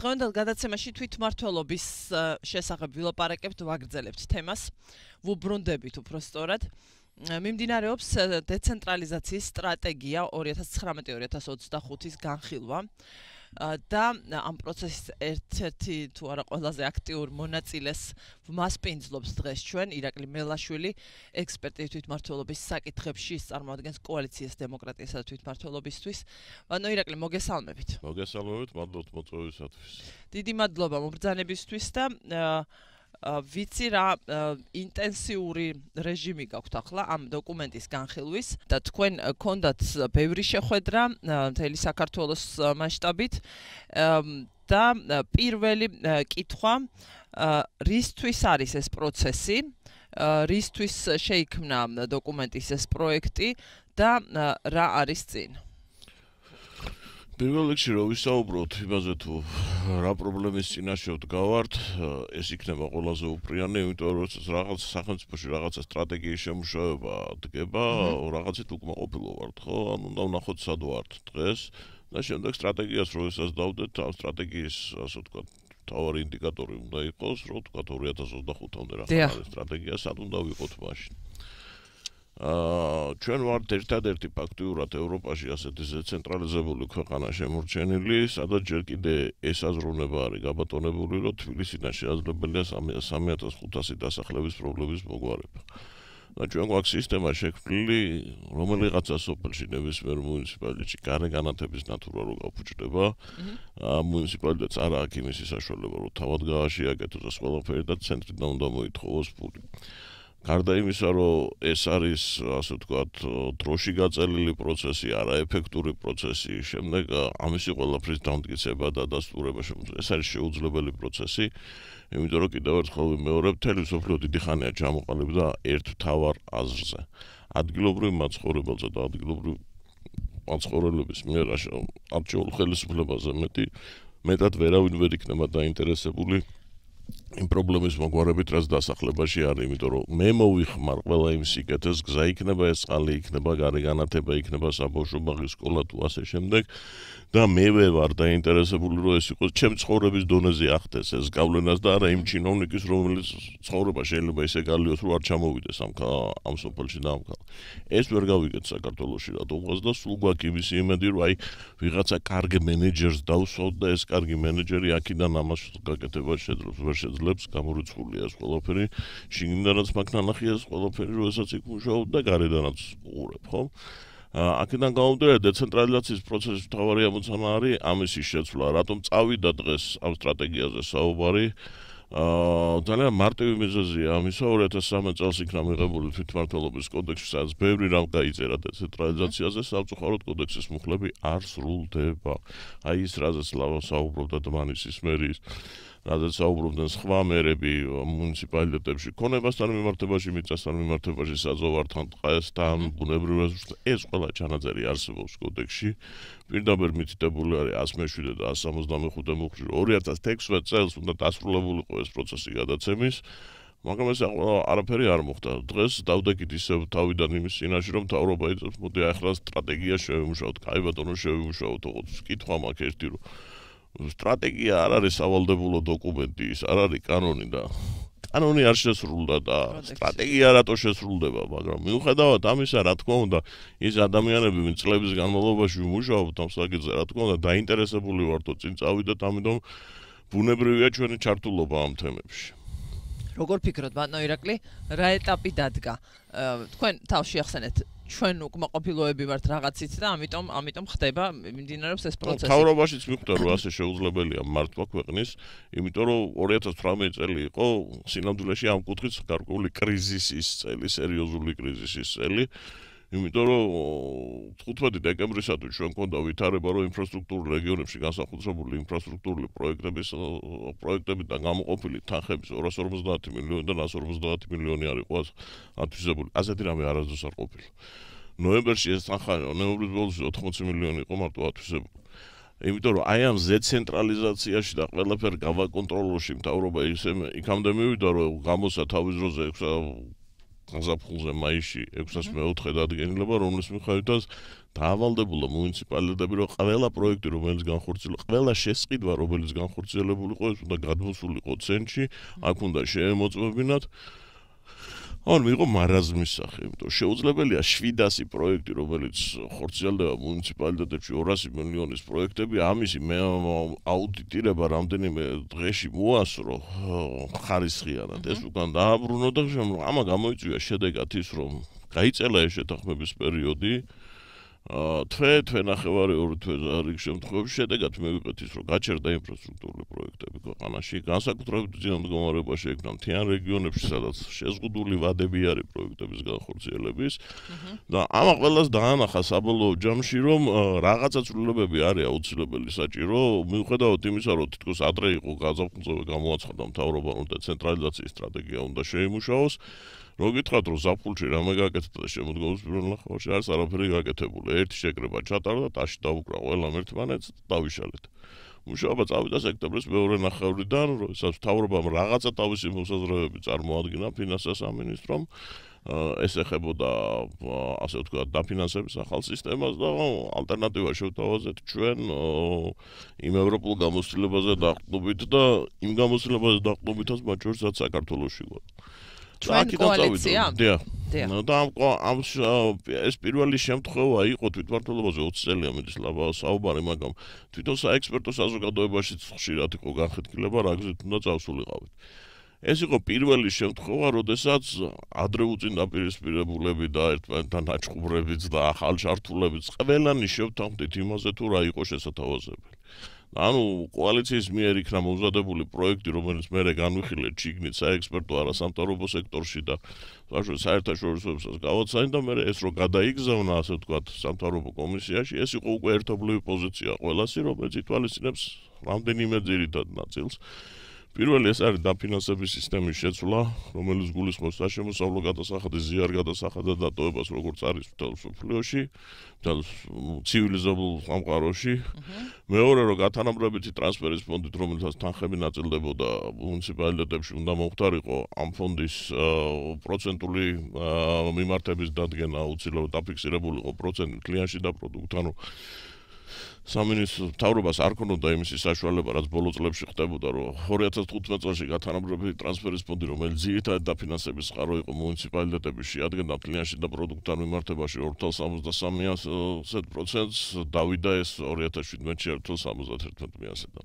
დღევანდელ გადაცემაში თვითმმართველობის შესახებ ვილაპარაკებთ, ვაგრძელებთ თემას, ვუბრუნდებით უпроსტორად. მიმდინარეობს დეცენტრალიზაციის სტრატეგია 2019-2025-ის განხილვა და ამ პროცესის ერთ-ერთი თუ არა ყველაზე აქტიურ მონაწილეს მასპინძლობს დღეს ჩვენ ირაკლი მელაშვილი, ექსპერტი თვითმმართველობის საკითხებში, წარმოადგენს კოალიციას დემოკრატიასა და თვითმმართველობისთვის. ანუ ირაკლი, მოგესალმებით. მოგესალმებით, მადლობთ მოწვევისათვის. დიდი მადლობა მობრძანებისთვის და ვიცი რა ინტენსიური რეჟიმი გაქვთ ახლა ამ დოკუმენტის განხილვის და თქვენ გქონდათ ბევრი შეხვედრა მთელი საქართველოს მასშტაბით და პირველი კითხვა რისთვის არის ეს პროცესი, რისთვის შეიქმნა დოკუმენტის ეს პროექტი და რა არის წინ? პირველ რიგში რომ ვისაუბროთ იმაზე თუ რა პრობლემის წინაშე ვდგავართ, ეს იქნება ყველაზე უპრიანი, იმიტომ რომ რაღაც სახელმწიფოში რაღაცა სტრატეგიის შემუშავება დგება, რაღაცით უკმაყოფილო ვართ, ხო? ანუ უნდა ვნახოთ სად ვართ დღეს და შემდეგ სტრატეგიას რო ესაც დავდეთ, ამ სტრატეგიის, ასე ვთქვათ, მთავარი ინდიკატორი უნდა იყოს, რომ ვთქვათ 2025-მდე რა არის სტრატეგია, სად უნდა ვიყოთ მაშინ. ჩვენ ვართ ერთადერთი ფაქტიურად ევროპაში ასეთი დეცენტრალიზებული ქვეყანა შემორჩენილი, სადაც ჯერ კიდე ეს აზროვნება არის გაბატონებული, რომ თბილისიდან შესაძლებელია 3500 დასახლების პრობლემის მოგვარება. და ჩვენ გვაქვს სისტემა შექმნილი, რომელიღაცა სოფელში ნებისმიერ მუნიციპალიტეტში გარეგანათების ნათურა რო გაფუჭდება, მუნიციპალიტეტს არ აქვს იმის საშუალება, რომ თავად გააშიაკეთოს და ყველაფერი და ცენტრიდან უნდა მოითხოვოს ფული. გარდა იმისა, რომ ეს არის, ასე ვთქვათ, დროში გაწელილი პროცესი, არაეფექტური პროცესი, შემდეგ ამისი ყველაფრის დამტკიცება და დასტურება ეს არის შეუძლებელი პროცესი, იმიტომ რომ კიდევ ერთხელ ვიმეორებ, მთელი მსოფლიო დიდი ხანია ჩამოყალიბდა ერთ მთავარ აზრზე. ადგილობრივ მაცხოვრებელთა და ადგილობრივ მაცხოვრებლების მიერ არჩეულ ხელისუფლებაზე მეტად ვერავინ ვერ იქნება დაინტერესებული იმ პრობლემის მოგვარებით, რაც დასახლებაში არის, იმიტომ რომ მე მოვიხმარ ყველა იმ სიკეთეს, გზა იქნება ეს წყალი, იქნება გარეგანათება, იქნება საბავშვო ბაღი, სკოლა თუ ასე შემდეგ და მე ვარ დაინტერესებული, რომ ეს იყოს ჩემ ცხოვრების დონეზე ახდეს ეს გავლენას და არა იმ ჩინოვნიკის, რომელიც ცხოვრება შეიძლება ისე გალიოს, რომ არ ჩამოვიდეს ამ სოფელში და ამ ქალაქში. ეს ვერ გავიგეთ საქართველოში რატომღაც და სულ გვაქვს იმისი იმედი, რომ აი ვიღაცა კარგი მენეჯერს დავსვათ და ეს კარგი მენეჯერი აქედან ამას გაკეთებას შეძლებს, გამორიცხულია ეს ყველაფერი, შიგნიდანაც მაგ ნანახია ეს ყველაფერი, როდესაც იქ მუშაობ და გარედანაც უყურებ, ხო? აქედან გამომდინარე დეცენტრალიზაციის პროცესის მთავარი ამოცანა არის ამისი შეცვლა, რატომ წავიდა დღეს ამ სტრატეგიაზე საუბარი. ძალიან მარტივი მიზეზია ამისა, 2013 წელს იქნა მიღებული თვითმმართველობის კოდექსი, სადაც ბევრი რამ გაიწერა დეცენტრალიზაციაზე, სამწუხაროდ კოდექსის მუხლები არ სრულდება. აი ის, რაზეც საუბრობდა დმანისის მერის, რადგან საუბრობდნენ სხვა მერები მუნიციპალიტეტებში, ქონებასთან მიმართებაში, მიწასთან მიმართებაში, საზღვართან, ტყესთან, ბუნებრივ რესურსთან, ეს ყველა ჩანაწერი არსებობს კოდექსში. პირდაპირ მითითებული არის 107 და 175 მუხლი, 2016 წელს უნდა დასრულებულიყო ეს პროცესი გადაცემის, მაგრამ ეს არაფერი არ მოხდა. დღეს დავდექით ისევ თავიდან იმის წინაშე, რომ მთავრობა იწევს, მოდი ახლა სტრატეგია შევიმუშაოთ, კაი ბატონო შევიმუშაოთ, კითხვა მაქვს ერთი, რომ სტრატეგია არ არის სავალდებულო დოკუმენტი, ის არ არის კანონი და კანონი არ შესრულდა და სტრატეგია რატო შესრულდება, მაგრამ მიუხედავად ამისა, რა თქმა უნდა, ის ადამიანები, ვინც წლების განმავლობაში მუშაობთ ამ საკითხზე, რა თქმა უნდა, დაინტერესებული ვართ წინ წავიდეთ, ამიტომ ბუნებრივია ჩვენი ჩართულობა ამ თემებში. როგორ ფიქრობთ, ბატონო ირაკლი, რა ეტაპი დადგა? თქვენ თავში ახსენეთ ჩვენ უკმაყოფილოები ვართ რაღაცით და ამიტომ ხდება მიმდინარეობს ეს პროცესი. მთავრობაშიც მიხვდა რომ ასე შეუძლებელია მართვა ქვეყნის, იმიტომ რომ 2018 წელი იყო სინამდვილეში ამ კუთხით გარკვეული კრიზისის წელი, სერიოზული კრიზისის წელი. იმიტომ რომ 15 დეკემბრისათვის ჩვენ გვქონდა ვითარება, რომ ინფრასტრუქტურულ რეგიონებში განსახორციელებული ინფრასტრუქტურული პროექტებიდან გამოყოფილი თანხების 250 მილიონიდან 150 მილიონი არ იყო ათვისებული. ასეთი რამე არასდროს არ ყოფილა. ნოემბერში ეს თანხა ნოემბრის ბოლოს 80 მილიონი იყო მარტო ათვისებული. იმიტომ რომ აი ამ დეცენტრალიზაციაში და ყველაფერ გავაკონტროლოში მთავრობა ისე იქამდე მივიდა, რომ გამოსა თავის დროზე გაზაფხულზე მაისში 604 დადგენილება, რომლის მიხედვითაც დაავალდებულა მუნიციპალიტეტები, რომ ყველა პროექტი, რომელიც განხორციელდა, ყველა შესყიდვა, რომელიც განხორციელებული იყო, ეს უნდა გადმოსულიყო ცენტრში, აქ უნდა შეემოწმებინათ. მიიღო მარაზმის სახე, იმიტომ შეუძლებელია 700 პროექტი, რომელიც ხორციელდება მუნიციპალიტეტებში 200 მილიონის პროექტები, ამისი აუდიტირება რამდენიმე დღეში მოასრო ხარისხიანად. ეს უკან დააბრუნო და ამა გამოიწვია შედეგად ის, რომ გაიწელა ეს შეთანხმების პერიოდი. თვე ნახევარი ორი თვე რიგ შემთხვევებში შედეგად მივიღეთ ის, რომ გაჩერდა ინფრასტრუქტურული პროექტები ქვეყანაში, განსაკუთრებით ძლიერ მდგომარეობაში იქნა მთიან რეგიონებში, სადაც შეზღუდული ვადები არის პროექტების განხორციელების და ამა ყველას დაანახა საბოლოო ჯამში, რომ რაღაცა ცვლილებები არის აუცილებელი საჭირო, მიუხედავად იმისა, რომ თითქოს ადრე იყო გაზაფხულზე გამოაცხადა მთავრობამ, რომ დეცენტრალიზაციის სტრატეგია უნდა შეიმუშაოს. რო გითხრათ, რომ ზაფხულში რამე გაკეთდა და შემოდგომის პირველ ნახევარში არის არაფერი გაკეთებული. ერთი შეკრება ჩატარდა, ტაში დაუკრა ყველამ ერთმანეთს, დავიშალეთ. მუშაობა წავიდა სექტემბრის მეორე ნახევრიდან, როდესაც მთავრობამ რაღაცა თავისი მოსაზრებები წარმოადგინა ფინანსთა სამინისტრომ, ეს ეხებოდა, ასე ვთქვათ, დაფინანსების ახალ სისტემას და ალტერნატივა შევთავაზეთ ჩვენ იმ ევროპულ გამოცდილებაზე დაყრდნობით და იმ გამოცდილებაზე დაყრდნობითაც მათ შორის რაც საქართველოში გვაქვს. ჩვენ კოალიცია? დიახ. და ეს პირველი შემთხვევა იყო თვითმმართველობაზე 20 წელია მიდის საუბარი, მაგრამ თვითონ საექსპერტო საზოგადოებაშიც ხშირად იყო განხეთქილება, რა გზით უნდა წავსულიყავით. ეს იყო პირველი შემთხვევა, როდესაც ადრე უწინდაპირისპირებულები და ერთმანეთთან აჭყუბრებიც და ახალ ჩართულებიც ყველანი შევთანხმდით იმაზე, თუ რა იყო შესათავაზებელი. ანუ კოალიციის მიერ იქნა მომზადებული პროექტი, რომელიც მერე განვიხილეთ შიგნით საექსპერტო არასამთავრობო სექტორში და საერთაშორისოებსაც გავაცანი და მერე ეს რო გადაიგზავნა, ასე ვთქვათ, სამთავრობო კომისიაში, ეს იყო უკვე ერთობლივი პოზიცია ყველასი, რომელიც ითვალისწინებს რამდენიმე ძირითად ნაწილს. პირველი ეს არის დაფინანსების სისტემის შეცვლა, რომელიც გულისხმობს საშემოსავლო გადასახადის ზიარგადასახადად დატოვებას, როგორც არის მსოფლიოში, ცივილიზებულ სამყაროში. მეორე, რომ გათანაბრებითი ტრანსფერის ფონდით, რომელსაც თანხები ნაწილდებოდა მუნიციპალიტეტებში, უნდა მომხდარიყო ამ ფონდის პროცენტული მიმართების დადგენა, აუცილებლად დაფიქსირებულიყო პროცენტი კლიანში და პროდუქტთან. სამინისტრო მთავრობას არ ქონოდა იმისი საშუალება, რაც ბოლო წლებში ხდებოდა, რომ 2015 წელს გათანაბრებითი ტრანსფერის ფონდი, რომელიც ძირითადად დაფინანსების წყარო იყო მუნიციპალიტეტებში, შეადგენდა კლიანში და პროდუქტთან მიმართებაში 4,73%, დავიდა ეს 2017-ში 1,71%-დან.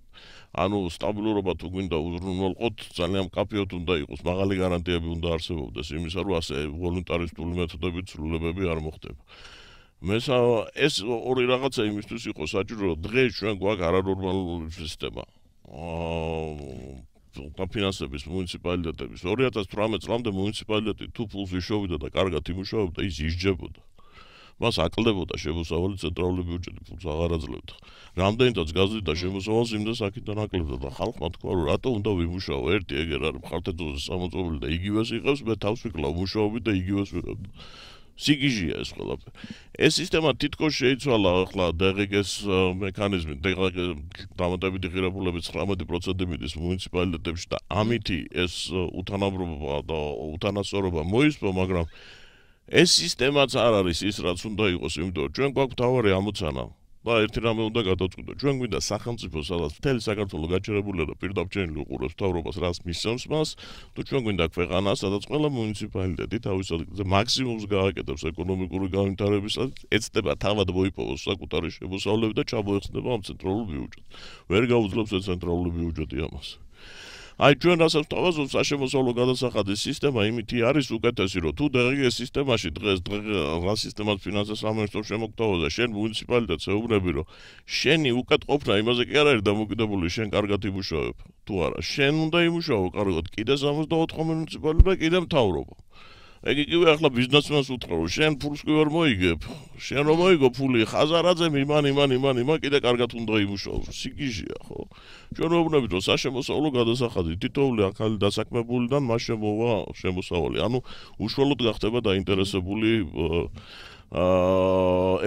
ანუ სტაბილურობა თუ გვინდა უზრუნველყოთ, ძალიან მკაფიოდ უნდა იყოს, მაღალი გარანტიები უნდა არსებობდეს იმისა, რომ ასე ვოლუნტარისტული მეთოდებით ცვლილებები არ მოხდება. ეს ორი რაღაცა იმისთვის იყო საჭირო, რომ დღეს ჩვენ გვაქვს არანორმალური სისტემა. დაფინანსების მუნიციპალიტეტების 2018 წლამდე მუნიციპალიტეტი თუ ფულს იშოვიდა და კარგად იმუშავებდა, ის ისჯებოდა. მას აკლდებოდა შემოსავალი ცენტრალური ბიუჯეტი, ფულს აღარ აძლევდა. რამდენადაც გაზრდიდა შემოსავალს, იმდენს აქედან აკლებდა და ხალხმა თქვა, რომ რატო უნდა ვიმუშაო, ერთი ეგერ არის მხარდაჭერაზე სამოწმობილი და იგივეს იღებს, მე თავს ვიკლავ მუშაობით და იგივეს ვიღებ. სიგიჟია ეს ყველაფერი. ეს სისტემა თითქოს შეიცვალა ახლა დღგ-ის მექანიზმი, დამატებითი ღირებულების 19% მიდის მუნიციპალიტეტებში და ამითი ეს უთანაბრობა და უთანასწორობა მოისპო, მაგრამ ეს სისტემაც არ არის ის, რაც უნდა იყოს, იმიტომ რომ ჩვენ გვაქვს მთავარი ამოცანა და ერთი რამე უნდა გადავწყვიტოთ. ჩვენ გვინდა სახელმწიფო, სადაც მთელი საქართველო გაჩერებულია და პირდაპირ უყურებს მთავრობას, რაც მისცემს მას, თუ ჩვენ გვინდა ქვეყანა, სადაც ყველა მუნიციპალიტეტი თავის ადგილზე მაქსიმუმს გააკეთებს ეკონომიკური განვითარებისას, ეცდება თავად მოიპოვოს საკუთარი შემოსავლები და ჩამოეხსნება ამ ცენტრალურ ბიუჯეტს. ვერ გაუძლებს ეს ცენტრალური ბიუჯეტი ამას. აი ჩვენ რასაც ვთავაზობთ, საშემოსავლო გადასახადის სისტემა იმითი არის უკეთესი, რომ თუ დღეს სისტემაში დღეს რა სისტემას ფინანსთა სამინისტრო შემოგთავაზა, შენ მუნიციპალიტეტს ეუბნები, რომ შენი უკეთყოფნა იმაზე კი არ არის დამოკიდებული, შენ კარგად იმუშავებ თუ არა. შენ უნდა იმუშაო კარგად, კიდე 64 მუნიციპალიტეტი და კიდე მთავრობა. ეგ იგივე ახლა ბიზნესმენს უთხრა, რომ შენ ფულს კი ვერ მოიგებ. შენ რომ მოიგო ფული, ხაზარაძემ იმან კიდე კარგად უნდა იმუშაოს. სიგიჟია, ხო? ჩვენ ვეუბნებით, რომ საშემოსავლო გადასახადი თითოეული ახალი დასაქმებულიდან მას შემოვა შემოსავალი. ანუ უშუალოდ გახდება დაინტერესებული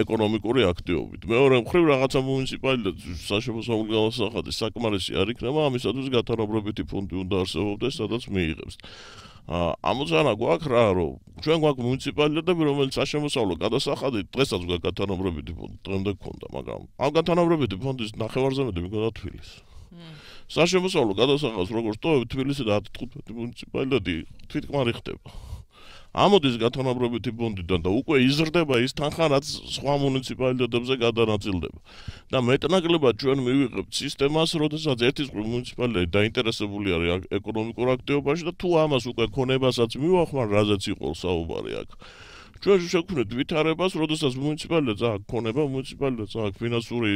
ეკონომიკური აქტივობით. მეორე მხრივ რაღაცა მუნიციპალიტეტის საშემოსავლო გადასახადი საკმარისი არ იქნება, ამისათვის გათანაბრებითი ფონდი უნდა არსებობდეს, სადაც მიიღებს. ამოცანა გვაქვს რა, რომ ჩვენ გვაქვს მუნიციპალიტეტები, რომელიც საშემოსავლო გადასახადით დღესაც გვაქვს გათანაბრებითი ფონდი, დღემდე გქონდა, მაგრამ ამ გათანაბრებითი ფონდის 9-ზე მეტი მიგონდა თბილისს. საშემოსავლო გადასახადს როგორც ტოვებ თბილისი და 10-15 მუნიციპალიტეტი თვითკმარი ხდება. ამოდის გათანაბრებითი ფონდიდან და უკვე იზრდება ის თანხა, რაც სხვა მუნიციპალიტეტებზე გადანაწილდება. და მეტნაკლებად ჩვენ მივიღებთ სისტემას, როდესაც ერთი წყვილ მუნიციპალიტეტი დაინტერესებული არის ეკონომიკურ აქტივობაში და თუ ამას უკვე ქონებასაც მივახმარ, რაზეც იყო საუბარი აქ. ჩვენ შევქმნით ვითარებას, როდესაც მუნიციპალიტეტს აქვს ქონება, მუნიციპალიტეტს აქვს ფინანსური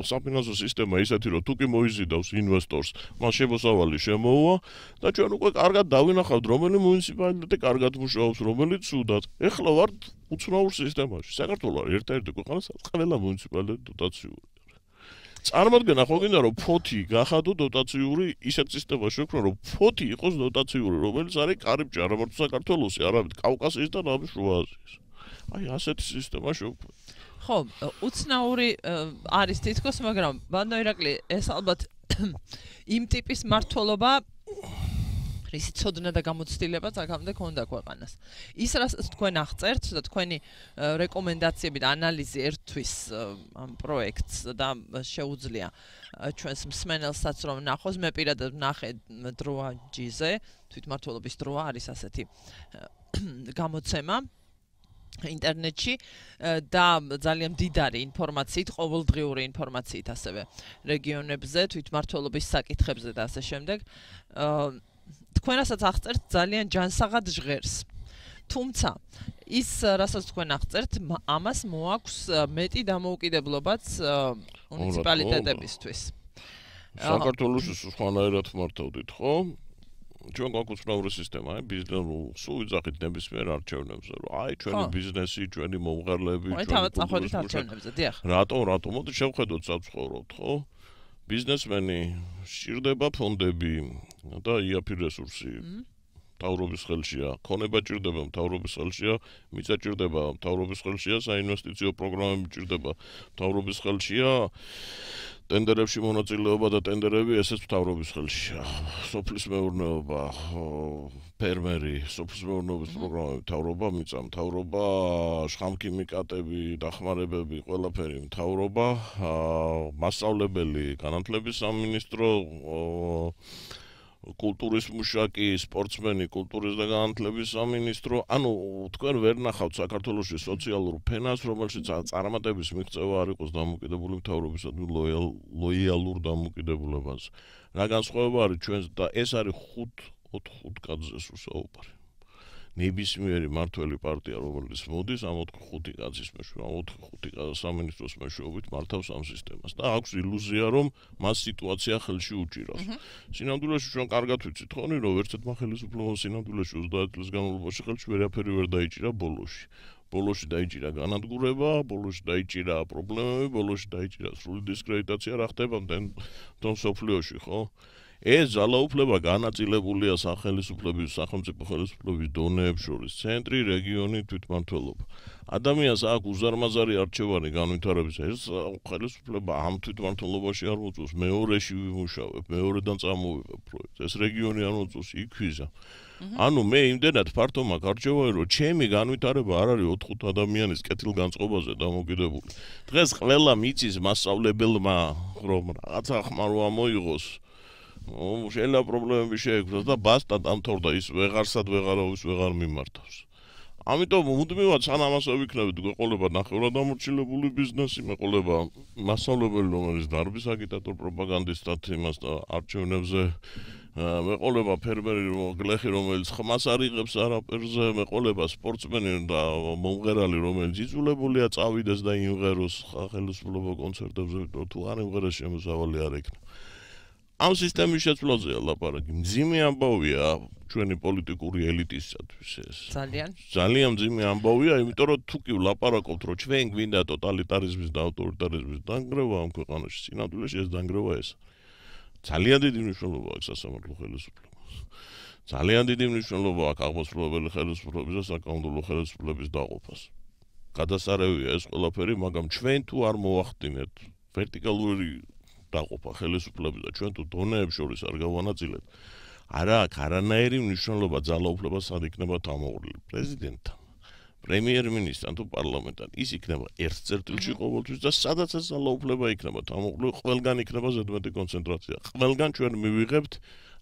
საფინანსო სისტემა ისეთი, რომ თუ კი მოიზიდავს ინვესტორს, მას შემოსავალი შემოუვა და ჩვენ უკვე კარგად დავინახავთ, რომელი მუნიციპალიტეტი კარგად მუშაობს, რომელიც ცუდად. ეხლა ვართ უცნაურ სისტემაში. საქართველო არის ერთ-ერთი ქვეყანა, სადაც ყველა მუნიციპალიტეტი დოტაციური. წარმოადგენა ხო გინდა რომ ფოთი გახადო დოტაციური ისეთ სისტემაში შექმნა რომ ფოთი იყოს დოტაციური რომელიც არის კარიბჭე არა მარტო საქართველოსი არამედ კავკასიის და ნავმის შუა აზიის. აი ასეთი სისტემა შექმნა. ხო, უცნაური არის თითქოს, მაგრამ ბანდო ირაკლი ეს ალბათ იმ ტიპის მართლობა რისი ცოდნა და გამოცდილება აქამდე ქონდა ქვეყანას. ის რასაც თქვენ აღწერთ და თქვენი რეკომენდაციები და ანალიზი ერთვის ამ პროექტს და შეუძლია ჩვენს მსმენელსაც რომ ნახოს, მე პირადად ვნახე დროაჯიზე, თვითმმართველობის დროა არის ასეთი გამოცემა ინტერნეტში და ძალიან მდიდარი ინფორმაციით, ყოველდღიური ინფორმაციით ასევე რეგიონებზე, თვითმმართველობის საკითხებზე და ასე შემდეგ. თქვენასაც აღწერთ ძალიან ჯანსაღად ჟღერს. თუმცა ის რასაც თქვენ აღწერთ, ამას მოაქვს მეტი დამოუკიდებლობაც მუნიციპალიტეტებისთვის. საქართველოში სხვანაირად მართავდით, ხო? ჩვენ გვაქვს უცნაური სისტემა, ბიზნესს სულ ვიძახით ნებისმიერ არჩევნებზე, რომ აი ჩვენი ბიზნესი, ჩვენი მომღერლები, ჩვენი თავად წახვედით არჩევნებზე, დიახ. რატომ? მოდი შევხედოთ საცხოვროთ, ხო? ბიზნესმენი სჭირდება ფონდები და იაფი რესურსი მთავრობის ხელშია, ქონება ჭირდება მთავრობის ხელშია, მიწა ჭირდება მთავრობის ხელშია, საინვესტიციო პროგრამები ჭირდება მთავრობის ხელშია, ტენდერებში მონაწილეობა და ტენდერები ესეც მთავრობის ხელშია. სოფლის მეურნეობა, ფერმერი, სოფლის მეურნეობის პროგრამები მთავრობა, მიწა მთავრობა, შხამქიმიკატები, დახმარებები, ყველაფერი მთავრობა, მასწავლებელი, განათლების სამინისტრო, კულტურის მუშაკი, სპორტსმენი, კულტურის და განათლების სამინისტრო. ანუ თქვენ ვერ ნახავთ საქართველოში სოციალურ ფენას, რომელშიც წარმატების მიღწევა არ იყოს დამოკიდებული მთავრობისადმი ლოიალურ დამოკიდებულებაზე. რა განსხვავება არის ჩვენს და ეს არის 5 კაცზე საუბარი. ნებისმიერი მართველი პარტია, რომელიც მოდის, ამ 5 კაცის მეშვეობით, 5 სამინისტროს მეშვეობით მართავს ამ სისტემას და აქვს ილუზია, რომ მას სიტუაცია ხელში უჭირავს. სინამდვილეში ჩვენ კარგად ვიცით ხონი, რომ ერთადმა ხელისუფლებამ სინამდვილეში 30 წლის განმავლობაში ხელში ვერაფერი ვერ დაიჭირა ბოლოში. ბოლოში დაიჭირა განადგურება, ბოლოში დაიჭირა პრობლემები, ბოლოში დაიჭირა სრული დისკრედიტაცია, რა ხდება თვითონ სოფლიოში, ხო? ეს ძალაუფლება განაწილებულია სახელმწიფოების დონეებს შორის, ცენტრი, რეგიონი, თვითმმართველობა. ადამიანს აქვს უზარმაზარი არჩევანი განვითარების. ეს ხელისუფლება ამ თვითმმართველობაში არ მოწევს, მეორეში ვიმუშავებ, მეორედან წამოვიღებ პროექტს. ეს რეგიონი არ მოწევს, იქ ვიზა. ანუ მე იმდენად ფართო მაქვს არჩევანი, რომ ჩემი განვითარება არ არის 4-5 ადამიანის კეთილგანწყობაზე დამოკიდებული. დღეს ყველა მიწის მასწავლებელმა რომ რაღაცა ხმარვა მოიღოს, შეიძლება პრობლემები შეექმნას და ბასტა დამთავრდა ის ვეღარსად ვეღარავის ვეღარ მიმართავს. ამიტომ მუდმივად სანამ ასე ვიქნებით, გვეყოლება ნახევრადამორჩილებული ბიზნესი, მეყოლება მასწავლებელი, რომელიც დარბის აგიტატორ პროპაგანდისტად იმას და არჩევნებზე, მეყოლება ფერმერი, გლეხი, რომელიც ხმას არ იღებს არაფერზე, მეყოლება სპორტსმენი და მომღერალი, რომელიც იძულებულია წავიდეს და იმღეროს ხელისუფლება კონცერტებზე, თუ არ იმღერეს შემოსავალი არ ექნება. ამ სისტემის შეცვლაზეა ლაპარაკი. მძიმე ამბავია ჩვენი პოლიტიკური ელიტისათვის ეს. ძალიან მძიმე ამბავია, იმიტომ რომ თუ კი ვლაპარაკობთ, რომ ჩვენ გვინდა ტოტალიტარიზმის და ავტორიტარიზმის დანგრევა ამ ქვეყანაში, სინამდვილეში ეს დანგრევა ეს. ძალიან დიდი მნიშვნელობა აქვს სასამართლო ხელისუფლებას. ძალიან დიდი მნიშვნელობა აქვს აღმასრულებელი ხელისუფლების და საკანონმდებლო ხელისუფლების დაყოფას. გადასარევია ეს ყველაფერი, მაგრამ ჩვენ თუ არ მოვახდინეთ ვერტიკალური დაყოფა ხელისუფლების და ჩვენ თუ დონეებს შორის არ გავანაწილეთ, არა აქვს არანაირი მნიშვნელობა ძალაუფლება სად იქნება თავმოყრილი პრეზიდენტთან, პრემიერ-მინისტრთან თუ პარლამენტთან. ის იქნება ერთ წერტილში ყოველთვის და სადაც ეს ძალაუფლება იქნება თავმოყრილი, ყველგან იქნება ზედმეტი კონცენტრაცია. ყველგან ჩვენ მივიღებთ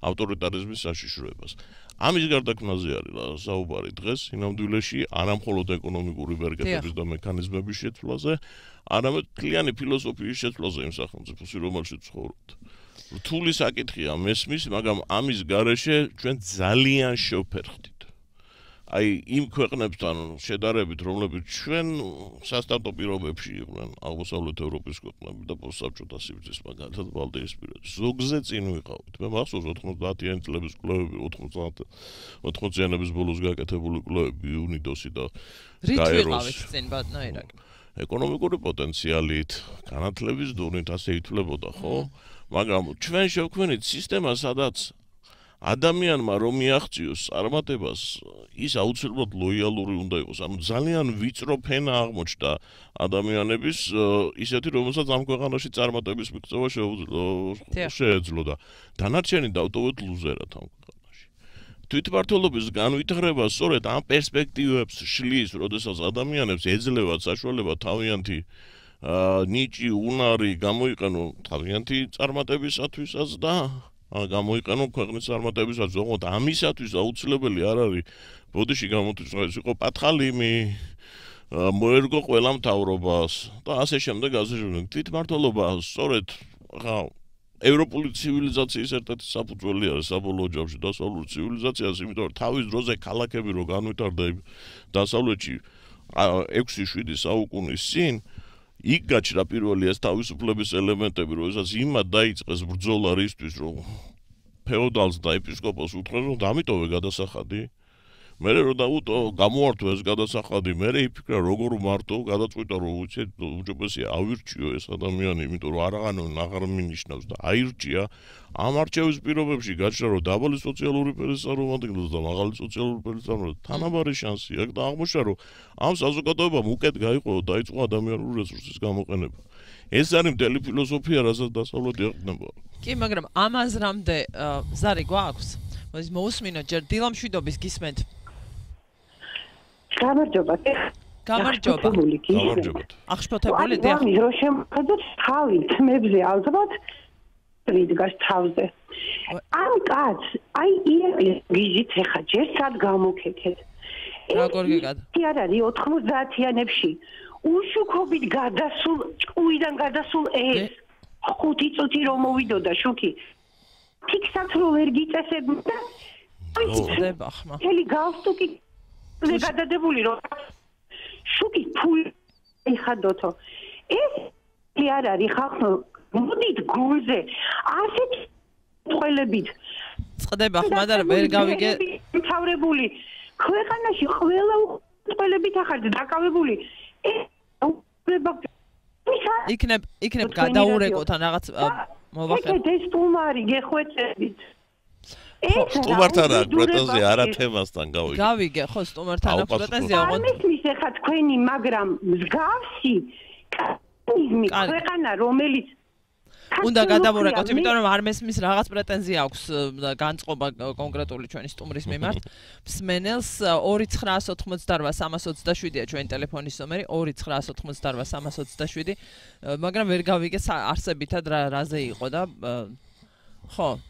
ავტორიტარიზმის საშიშროებას. ამის გარდაქმნაზე არის საუბარი დღეს სინამდვილეში არა მხოლოდ ეკონომიკური ბერგეთების და მექანიზმების შეცვლაზე, არამედ მთლიანი ფილოსოფიის შეცვლაზე იმ სახელმწიფოში, რომელშიც ცხოვრობთ. რთული საკითხია მესმის, მაგრამ ამის გარეშე ჩვენ ძალიან შევფერხდით. აი იმ ქვეყნებთან შედარებით, რომლებიც ჩვენ სასტარტო პირობებში იყვნენ, აღმოსავლეთ ევროპის ქვეყნები და პოსტსაბჭოთა სივრცის მაგალითად ბალტიისპირეთში. ზოგზე წინ ვიყავით. მე მახსოვს 90-იანი წლების კვლევები, 80-იანების ბოლოს გაკეთებული კვლევები უნიდოსი და გაეროს. წინ ბატონო ირაკი. ეკონომიკური პოტენციალით, განათლების დონით ასე ითვლებოდა, ხო? მაგრამ ჩვენ შევქმნით სისტემა, სადაც ადამიანმა რომ მიაღწიოს წარმატებას, ის აუცილებლად ლოიალური უნდა იყოს. ანუ ძალიან ვიწრო ფენა აღმოჩნდა ადამიანების ისეთი, რომელსაც ამ ქვეყანაში წარმატების მიღწევა შეეძლო და დანარჩენი დავტოვეთ ლუზერად ამ ქვეყანაში. თვითმმართველობის განვითარება სწორედ ამ პერსპექტივებს შლის, როდესაც ადამიანებს ეძლევათ საშუალება თავიანთი ნიჭი, უნარი გამოიყენონ თავიანთი წარმატებისათვისაც და გამოიყენონ ქვეყნის წარმატებისას. ოღონდ ამისათვის აუცილებელი არ არის ბოდიში გამოთვლა ეს იყო პათხალიმი, მოერგო ყველა მთავრობას და ასე შემდეგ. თვითმმართველობა სწორედ ევროპული ცივილიზაციის ერთ-ერთი საფუძველი არის საბოლოო ჯამში დასავლური ცივილიზაციას, იმიტომ რომ თავის დროზე ქალაქები რო განვითარდა დასავლეთში 6-7 საუკუნის წინ, იქ გაჩნდა პირველი ეს თავისუფლების ელემენტები, როდესაც იმად დაიწყეს ბრძოლა რისთვის, რომ ფეოდალს და ეპისკოპოსს უთხრეს, რომ დამიტოვე გადასახადი. მერე რომ გამოართვა ეს გადასახადი, მერე იფიქრა როგორ მარტო გადაწყვიტა, რომ უჯობესია ავირჩიო ეს ადამიანი, იმიტომ რომ აღარ მინიშნავს და აირჩია. ამ არჩევის პირობებში გაჩნდა, რომ დაბალი სოციალური ფერის წარმომადგენელს და მაღალი სოციალური ფერის წარმომადგენელს თანაბარი შანსი აქვს და აღმოჩნდა, რომ ამ საზოგადოებამ უკეთ გაიყო და დაიწყო ადამიანური რესურსის გამოყენება. ეს არის მთელი ფილოსოფია, რასაც დასავლეთი ეყრდნობა. კი, მაგრამ ამ აზრამდე ზარი გვაქვს? მოусმინოთ ჯერ დილამშვიდობის გისმენთ. გამარჯობა. გამარჯობა. აღშფოთებული დიახ. რომ შემოხედოთ თავი თმებზე ალბათ რიდგას თავზე. ამ კაც, აი გიჟით ეხა ჯერ სად გამოგეკეთ. როგორ გეკად? არ არის 90-იანებში უშუქობით გადასულ, ჭკუიდან გადასულ ეს 5 წუთი რომ მოვიდოდა შუქი. ფიქსად რო ვერ გიწესებდა. ხდება ხმა. მთელი გავსტუკი გადადებული რომ შუქი ფული ეხადოთო. ეს არ არის ხალხო მოდით გულზე ასეთ ყველებით წდება ხმა და ვერ გავიგე მთავრებული ქვეყანაში ყველა ყველებით ახალ დაკავებული იქნებ გადაურეკოთ ან რაღაც მოვახერხოთ ეს სტუმარი გეხვეწებით სტუმართან აქ პრეტენზია არა თემასთან გავიგე ხო სტუმართან აქ პრეტენზია ოღონდ ამის ეხა თქვენი მაგრამ მსგავსი კანიზმი ქვეყანა რომელიც უნდა გადავურეკოთ, იმიტომ რომ არ მესმის რაღაც პრეტენზია აქვს განწყობა კონკრეტული ჩვენი სტუმრის მიმართ. მსმენელს 2988327-ია ჩვენი ტელეფონის ნომერი 2988327, მაგრამ ვერ გავიგე არსებითად რაზე იყო და ხო,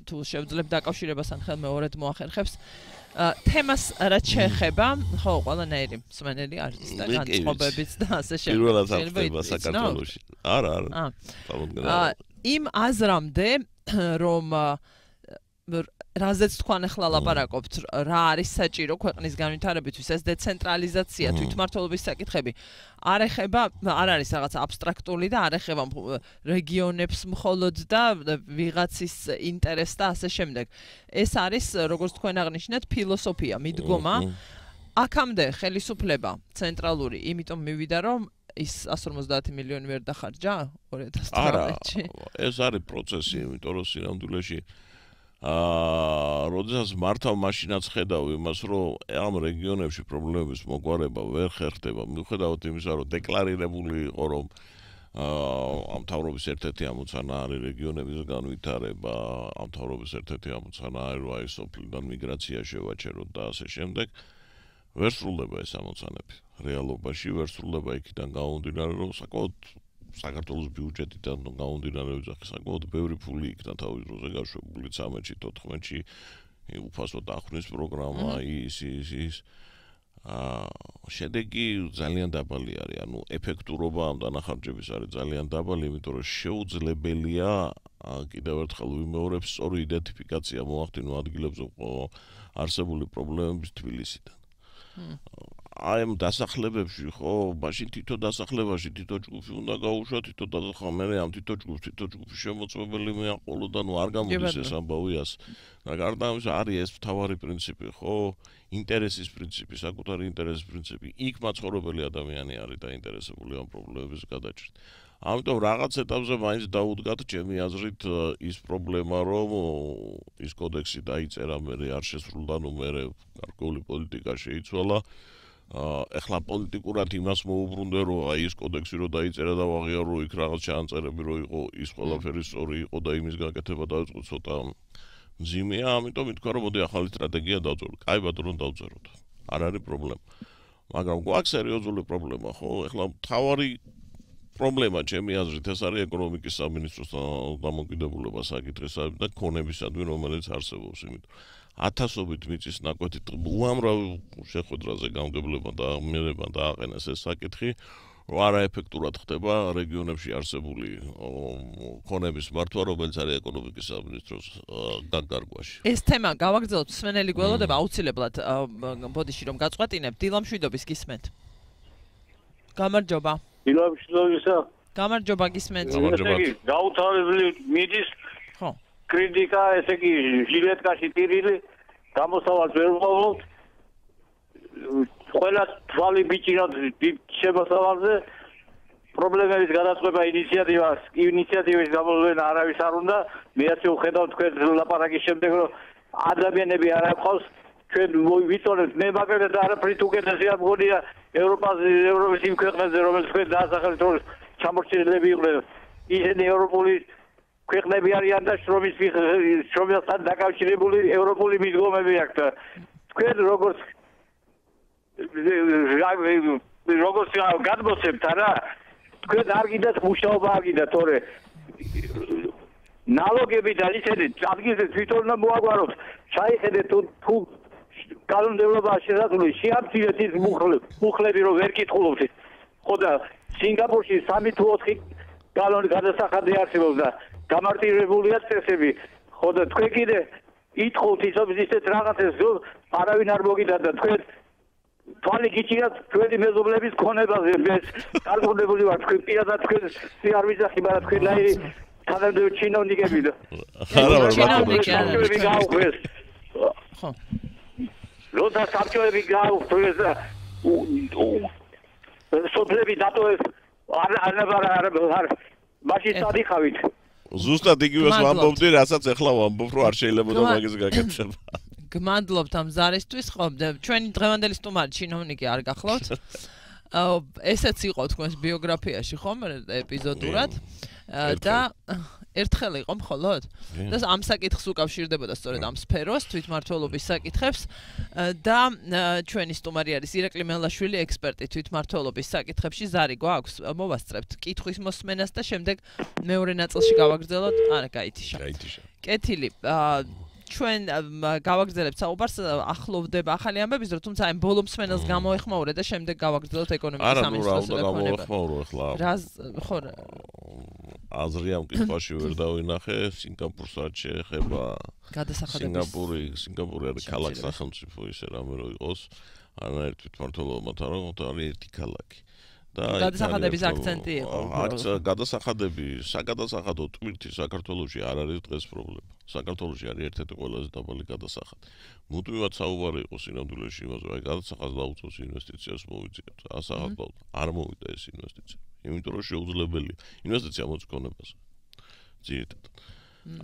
თუ შევძლებ დაკავშირებას ან ხელმეორედ მოახერხებს. თემას რაც შეეხება, ხო, ყველანაირი მსმენელი არის და განწყობებიც და ასე შემდეგ. პირველად ახდება საქართველოში. არა. იმ აზრამდე, რომ რაზეც თქვენ ახლა ლაპარაკობთ, რა არის საჭირო ქვეყნის განვითარებისთვის, ეს დეცენტრალიზაცია, თვითმმართველობის საკითხები, არ ეხება, არ არის რაღაც აბსტრაქტული და არ ეხება რეგიონებს მხოლოდ და ვიღაცის ინტერესს და ასე შემდეგ. ეს არის, როგორც თქვენ აღნიშნეთ, ფილოსოფია, მიდგომა. აქამდე ხელისუფლება ცენტრალური, იმიტომ მივიდა, რომ ის 150 მილიონი ვერ დახარჯა 2012-ში. ეს არის პროცესი, იმიტომ რომ სინამდვილეში როდესაც მართავ მაშინაც ხედავ იმას, რომ ამ რეგიონებში პრობლემების მოგვარება ვერ ხერხდება, მიუხედავად იმისა, რომ დეკლარირებული იყო, რომ ამ მთავრობის ერთ-ერთი ამოცანა არის რეგიონების განვითარება, ამ მთავრობის ერთ-ერთი ამოცანა არის რომ აი სოფლიდან მიგრაცია შევაჩეროთ და ასე შემდეგ. ვერ სრულდება ეს ამოცანები. რეალობაში ვერ სრულდება იქიდან გამომდინარე, რომ საკმაოდ საქართველოს ბიუჯეტიდან გამომდინარე ვიძახი საკმაოდ ბევრი ფული იქნა თავის დროზე გაშვებული 13-ში, 14-ში უფასო დახვრნის პროგრამა ის შედეგი ძალიან დაბალი არის, ანუ ეფექტურობა ამ დანახარჯების არის ძალიან დაბალი, იმიტომ რომ შეუძლებელია კიდევ ერთხელ ვიმეორებ სწორი იდენტიფიკაცია მოახდინო ადგილებზე არსებული პრობლემების თბილისიდან. აი ამ დასახლებებში ხო, მაშინ თითო დასახლებაში თითო ჯგუფი უნდა გაუშვა, თითო დასახმა მე ამ თითო ჯგუფი შემოწმებელი მეაყოლო და ნუ არ გამოდის ეს ამბავიას. და გარდა ამისა არის ეს მთავარი პრინციპი, ხო? ინტერესის პრინციპი, საკუთარი ინტერესის პრინციპი. იქ მაცხოვრებელი ადამიანი არის დაინტერესებული ამ პრობლემების გადაჭრით. ამიტომ რაღაც ეტაპზე მაინც დაუდგათ ჩემი აზრით ის პრობლემა, რომ ის კოდექსი დაიწერა, მე არ შესრულდა, ნუ მე გარკვეული პოლიტიკა შეიცვალა. ეხლა პოლიტიკურად იმას მოუბრუნდე, რომ აი ეს კოდექსი რო დაიწერა და ვაღიარო იქ რაღაც ჩაანწერები რო იყო, ის ყველაფერი სწორი იყო და იმის გაკეთება დაიწყო ცოტა მძიმეა, ამიტომ ითქვა რომ მოდი ახალი სტრატეგია დავწეროთ. კაი ბატონო დავწეროთ. არ არის პრობლემა. მაგრამ გვაქვს სერიოზული პრობლემა, ხო? ეხლა მთავარი პრობლემა ჩემი აზრით ეს არის ეკონომიკის სამინისტროს დამოკიდებულება საკითხისადმი და ქონებისადმი, რომელიც არსებობს, იმიტომ ათასობით მიწის ნაკვეთით უამრავ შეხვედრაზე გამგებლება და მიერება დააყენეს ეს საკითხი, რომ არაეფექტურად ხდება რეგიონებში არსებული ქონების მართვა, რომელიც არის ეკონომიკის სამინისტროს განკარგვაში. ეს თემა გავაგრძელოთ, სვენელი გველოდება აუცილებლად ბოდიში რომ გაწყვეტინებ, დილამშვიდობის გისმენთ. გამარჯობა. დილამშვიდობისა. გამარჯობა გისმენთ. გამარჯობა. გაუთავებელი მიდის. ხო. კრიტიკა, ესე იგი, ჟილეტკაში ტირილი, გამოსავალს ვერ ვმოვლობთ. ყველა თვალი ბიჭირად შემოსავალზე პრობლემების გადაწყვეტა ინიციატივის გამოვლენა არავის არ უნდა. მეც ვხედავ თქვენ ლაპარაკის შემდეგ, რომ ადამიანები არ აფხავს, ჩვენ ვიცოდეთ, მე მაგალითად და არაფრით უკეთესია მგონია ევროპის იმ ქვეყნებზე, რომელიც თქვენ დაასახელეთ, რომ ჩამორჩენილები იყვნენ. ისინი ევროპული ქვეყნები არიან და შრომისთან დაკავშირებული ევროპული მიდგომები აქვთ. თქვენ როგორც გადმოსცემთ არა, თქვენ არ გინდათ მუშაობა არ გინდათ, თორე ნალოგები და ისეთი ადგილზე თვითონ უნდა მოაგვაროთ. ჩაიხედეთ თუ კანონმდებლობაა შესაძლებელი, შეამცირეთ ის მუხლები, რომ ვერ კითხულობთ. ხო და სინგაპურში 3 თუ 4 კანონი გადასახადი არსებობს და გამარტივებულია წესები. ხო და თქვენ კიდე ითხოვთ ისეთ რაღაცებს, რომ არავინ არ მოგიდა და თქვენ თვალი გიჭირათ თქვენი მეზობლების ქონებაზე. მე კარგუნებული ვარ, თქვენ პირადად თქვენ არ ვიძახი, მაგრამ თქვენ აი თანამდებობრივი ჩინოვნიკები და ჩინოვნიკები გაუხვეს. ხო. როცა საბჭოები გაუხვეს და სოფლები დატოვეს, არ მაშინ სადიხავით. ზუსტად იგივეს ვამბობდი, რასაც ეხლა ვამბობ, რომ არ შეიძლება და მაგის გაკეთება. გმადლობთ ამ ზარისთვის, ხო, ჩვენი დღევანდელი სტუმარი ჩინოვნიკი არ გახლავთ. ესეც იყო თქვენს ბიოგრაფიაში, ხომ, ეპიზოდურად და ერთხელ იყო მხოლოდ და ამ საკითხს უკავშირდებოდა სწორედ ამ სფეროს, თვითმმართველობის საკითხებს და ჩვენი სტუმარი არის ირაკლი მელაშვილი, ექსპერტი თვითმმართველობის საკითხებში. ზარი გვაქვს, მოვასწრებთ კითხვის მოსმენას და შემდეგ მეორე ნაწილში გავაგრძელოთ. არა, გაითიშა. კეთილი. ჩვენ გავაგრძელებთ საუბარს, ახლოვდება ახალი ამბების, რომ თუმცა აი ბოლო მსმენელს გამოეხმაურე და შემდეგ გავაგრძელოთ ეკონომიკის სამინისტროს ტელეფონები. რა ხო აზრი ამ კითხვაში ვერ დავინახე, სინგაპურს არ შეეხება. გადასახადების. სინგაპური არის ქალაქ სახელმწიფო ისე რამე რო იყოს, არანაირ თვითმმართველობათან, რომ არის ერთი ქალაქი. გადასახადების აქცენტი იყო. გადასახადები, საგადასახადო ტვირთი საქართველოში არ არის დღეს პრობლემა. საქართველოში არის ერთ-ერთი ყველაზე დაბალი გადასახადი. მუდმივად საუბარი იყო სინამდვილეში იმაზე, რომ გადასახადს დაუწევს ინვესტიციას მოვიძიებთ. ასახადოდ არ მოვიდა ეს ინვესტიცია. იმიტომ რომ შეუძლებელია ინვესტიცია მოწონებაზე. ძირითადად.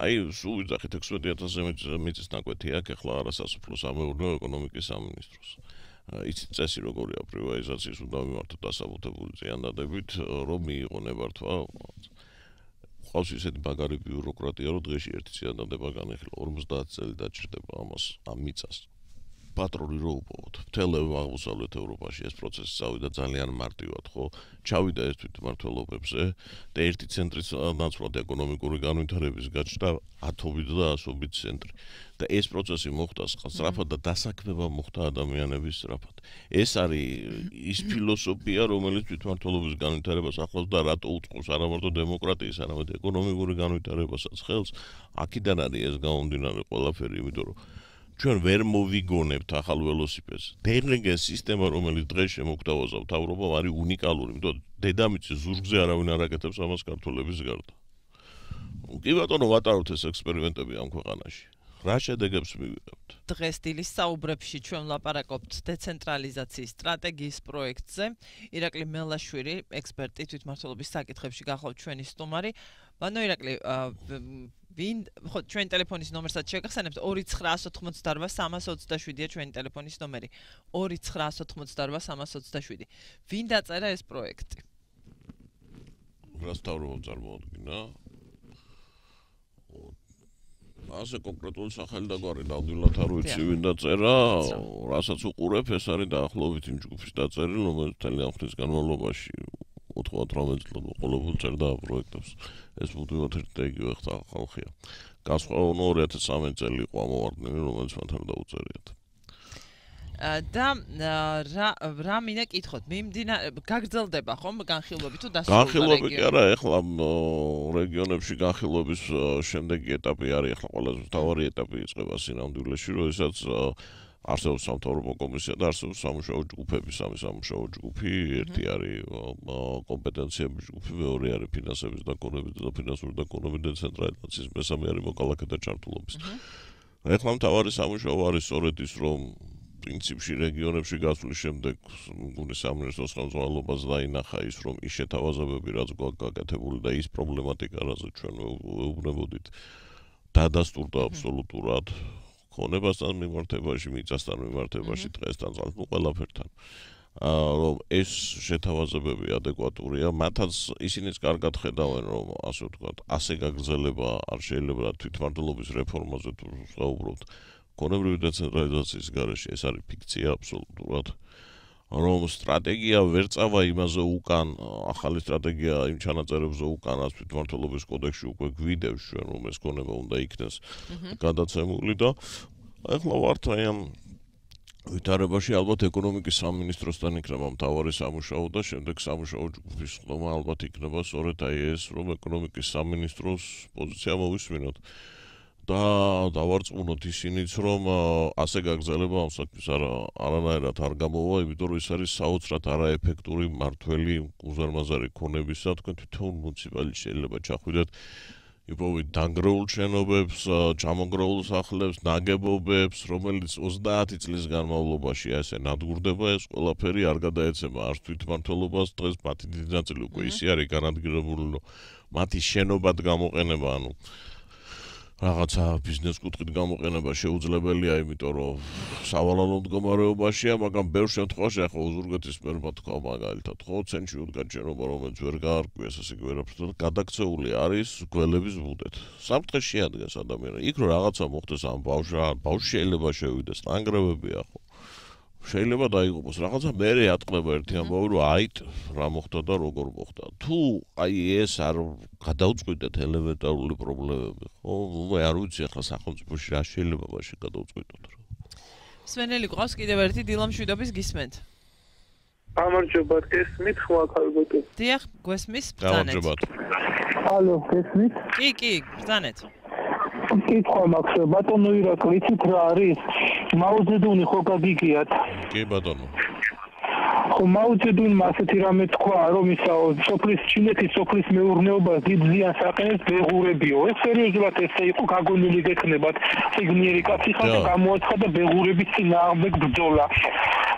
აი, სულ ვიძახით 16,000 მიწის ნაკვეთი აქვს ახლა არასასოფლო სამეურნეო ეკონომიკის სამინისტროს. იცით წესი როგორია პრივატიზაციის უნდა მიმართოთ დასაბუთებული წინადადებით, რომ მიიღო ნებართვა. ყავს ისეთი მაგარი ბიუროკრატია, რომ დღეში ერთი წინადადება განეხილა 50 წელი დაჭირდება ამას ამ მიწას. პატრონი რო უპოვოთ. მთელ აღმოსავლეთ ევროპაში ეს პროცესი წავიდა ძალიან მარტივად, ხო? ჩავიდა ეს თვითმმართველობებზე და ერთი ცენტრის ნაცვლად ეკონომიკური განვითარების გაჩნდა ათობით და ასობით ცენტრი. და ეს პროცესი მოხდა სწრაფად და დასაქმება მოხდა ადამიანების სწრაფად. ეს არის ის ფილოსოფია, რომელიც თვითმმართველობის განვითარებას ახლავს და რატო უწყობს არა მარტო დემოკრატიის, არამედ ეკონომიკური განვითარებასაც ხელს. აქედან არის ეს გამომდინარე ყველაფერი, იმიტომ რომ ჩვენ ვერ მოვიგონებთ ახალ ველოსიპედს. დერნეგენ სისტემა, რომელიც დღეს შემოგთავაზა მთავრობამ, არის უნიკალური, იმიტომ რომ დედამიწის ზურგზე არავინ არ აკეთებს ამას ქართველების გარდა. კი ბატონო, ვატარებთ ეს ექსპერიმენტები ამ ქვეყანაში. რა შედეგებს მივიღებთ? დღეს დილის საუბრებში ჩვენ ვლაპარაკობთ დეცენტრალიზაციის სტრატეგიის პროექტზე. ირაკლი მელაშვილი, ექსპერტი თვითმმართველობის საკითხებში გახლავთ ჩვენი სტუმარი. ბანო ირაკლი, ხო, ჩვენ ტელეფონის ნომერსაც შეგახსენებთ 29188-327-ია ჩვენი ტელეფონის ნომერი. 29188-327. ვინ დაწერა ეს პროექტი? რას თავრობამ წარმოადგინა? ასე კონკრეტული სახელი და გვარი ნამდვილად არ ვიცი ვინ დაწერა, რასაც უყურებ, ეს არის დაახლოებით იმ ჯგუფის დაწერილი, რომელიც ძალიან ხნის განმავლობაში 98 წლად ყოველდღიურად წერდა პროექტებს. ეს მუდმივად ერთ და იგივე ხალხია. განსხვავებული 2013 წელი იყო ამოვარდნილი, რომელიც მანთან დაუწერიათ. და რა მინდა კითხოთ, გაგრძელდება ხომ განხილვები თუ დასრულდა? განხილვები კი არა, ეხლა რეგიონებში განხილვების შემდეგი ეტაპი არის, ეხლა ყველაზე მთავარი ეტაპი იწყება სინამდვილეში, როდესაც არსებობს სამთავრობო კომისია და არსებობს სამუშაო ჯგუფები, სამი სამუშაო ჯგუფი, ერთი არის კომპეტენციების ჯგუფი, მეორე არის ფინანსების დაკონების და ფინანსური დაკონების დეცენტრალიზაციის, მესამე არის მოქალაქეთა ჩართულობის. ეხლა მთავარი სამუშაო არის სწორედ ის, რომ პრინციპში რეგიონებში გასვლის შემდეგ მგონი სამინისტროს ხელმძღვანელობას დაინახა ის, რომ ის შეთავაზებები, რაც გვაქვს გაკეთებული და ის პრობლემატიკა, რაზეც ჩვენ ვეუბნებოდით, დადასტურდა აბსოლუტურად ქონებასთან მიმართებაში, მიწასთან მიმართებაში, დღესთან წალს, ყველაფერთან. რომ ეს შეთავაზებები ადეკვატურია, მათაც ისინიც კარგად ხედავენ, რომ ასე ვთქვათ, ასე გაგრძელება არ შეიძლება თვითმმართველობის რეფორმაზე თუ საუბრობთ. ქონებრივი დეცენტრალიზაციის გარეშე ეს არის ფიქცია აბსოლუტურად. რომ სტრატეგია ვერ წავა იმაზე უკან, ახალი სტრატეგია იმ ჩანაწერებზე უკან, რაც თვითმმართველობის კოდექსში უკვე გვიდევს ჩვენ, რომ ეს ქონება უნდა იქნეს გადაცემული და ახლა ვართ აი ამ ვითარებაში ალბათ ეკონომიკის სამინისტროსთან იქნება მთავარი სამუშაო და შემდეგ სამუშაო ჯგუფის ხდომა ალბათ იქნება სწორედ აი ეს, რომ ეკონომიკის სამინისტროს პოზიცია მოვისმინოთ. და დავარწმუნოთ ისინიც, რომ ასე გაგრძელება ამ საქმის არანაირად არ გამოვა, იმიტომ რომ ის არის საოცრად არაეფექტური მართველი უზარმაზარი ქონებისა, თქვენ თვითონ მუნიციპალიტეტში შეიძლება ჩახვიდეთ იპოვეთ დანგრეულ შენობებს, ჩამონგრეულ სახლებს, ნაგებობებს, რომელიც 30 წლის განმავლობაში ასე ნადგურდება, ეს ყველაფერი არ გადაეცემა არც თვითმმართველობას, დღეს მათი დიდი ნაწილი უკვე ისე არის განადგურებული, რომ მათი შენობად გამოყენება, ანუ რაღაცა ბიზნეს კუთხით გამოყენება შეუძლებელია, იმიტომ რომ სავალალო მდგომარეობაშია, მაგრამ ბევრ შემთხვევაში ახლა უზურგეთის მერმა თქვა მაგალითად, ხო, ცენტრში უდგა შენობა, რომელიც ვერ გაარკვიეს, ასე კი ვერაფერს გადაქცეული არის გველების ბუდეთ. სამწუხაროდ შეადგენს ადამიანს. იქ რო რაღაცა მოხდეს ამ ბავშვს შეიძლება შევიდეს, ნანგრევებია, ხო. შეიძლება დაიღუპოს რაღაცა, მერე ატყდება ერთი ამბავი, რომ აით რა მოხდა და როგორ მოხდა. თუ აი ეს არ გადაუწყვეტეთ ელემენტარული პრობლემები, ხო, არ ვიცი ახლა სახელმწიფოში რა შეიძლება მაშინ გადაუწყვეტოთ. სვენელი ყავს კიდევ ერთი დილამშვიდობის გისმენთ. გამარჯობათ, გესმით, ხვალხალბოთ. დიახ, გვესმის, ბრძანეთ. გამარჯობათ. ალო, გესმით? კი, ბრძანეთ. კითხვა მაქვს, ბატონო ირაკლი, იცით რა არის? მაუძედუნი ხო გაგიგიათ? კი ბატონო. ხო, მაუძედუნმა ასეთი რამე თქვა, რომ ისა სოფლის ჩინეთის სოფლის მეურნეობას დიდ ზიანს აყენებს ბეღურებიო. ეს სერიოზულად ესე იყო გაგონილი გექნებათ. ციგნიერი კაცი ხარ და გამოაცხადა და ბეღურების წინააღმდეგ ბრძოლა.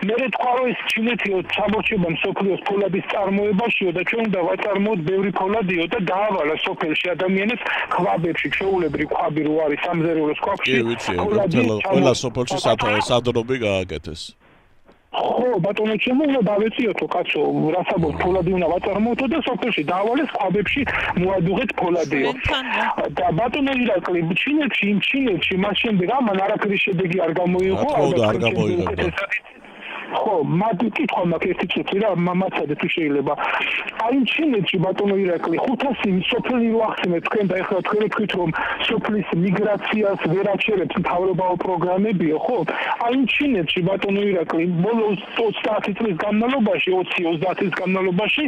მე თქვა, რომ ეს ჩინეთიო ჩამორჩება მსოფლიოს ფოლადის წარმოებაშიო და ჩვენ უნდა ვაწარმოოთ ბევრი ფოლადიო და დაავალა სოფელში ადამიანებს ხვაბებში, ჩვეულებრივ ხვაბი რო არის სამზარეულოს ქვაბში. კი ვიცი, ყველა სოფელში სადრობი გააკეთეს. ხო, ბატონო ჩემო, უნდა დავეციოთო კაცო, რასაბოლ ფოლადი უნდა ვაწარმოთო და სოფელში დავალეს ყვაბებში მოადუღეთ ფოლადიო. და ბატონო ირაკლი, ჩინეთში მას შემდეგ ამან არაფერი შედეგი არ გამოიღო, არ გამოიღებდა. ხო, კითხვა მაქვს ერთი წუთი რა, მამაცადე თუ შეიძლება. აი ჩინეთში ბატონო ირაკლი 500 სოფელი რო ახსენეთ თქვენ და ეხლა თქვენ თქვით რომ სოფლის მიგრაციას ვერ აჩერებს მთავრობაო პროგრამებიო, ხო? აი ჩინეთში ბატონო ირაკლი ბოლოს 30 წლის განმავლობაში, 20-30 წლის განმავლობაში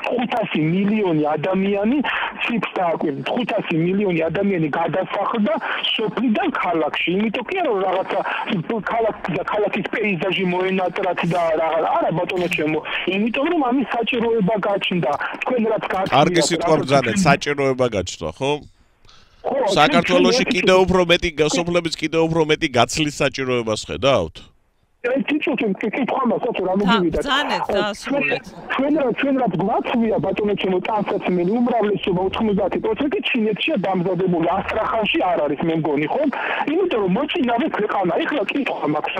500 მილიონი ადამიანი ციფრს დააკვირდით 500 მილიონი ადამიანი გადასახლდა სოფლიდან ქალაქში იმიტომ კი არა რაღაცა ქალაქის პეიზაჟი მოენატრათ და არა ბატონო ჩემო იმიტომ რომ ამის საჭიროება გაჩნდა თქვენ რაც გაჩნდა კარგი სიტყვა ბრძანეთ საჭიროება გაჩნდა ხო საქართველოში კიდევ უფრო მეტი სოფლების კიდევ უფრო მეტი გაცლის საჭიროებას ხედავთ Teaching კითხავმასაც რა მოგივიდა. ბრძანეთ დაასრულეთ. ჩვენ რაც გვაქვს ბატონო ჩემო ტრანსფერმენი უმრავლესობა 90% ჩინეთშია დამზადებული, ასტრახანში არ არის მე მგონი ხო? იმიტომ რომ მოჭინავე ქვეყანა, ეხლა კითხვა მაქვს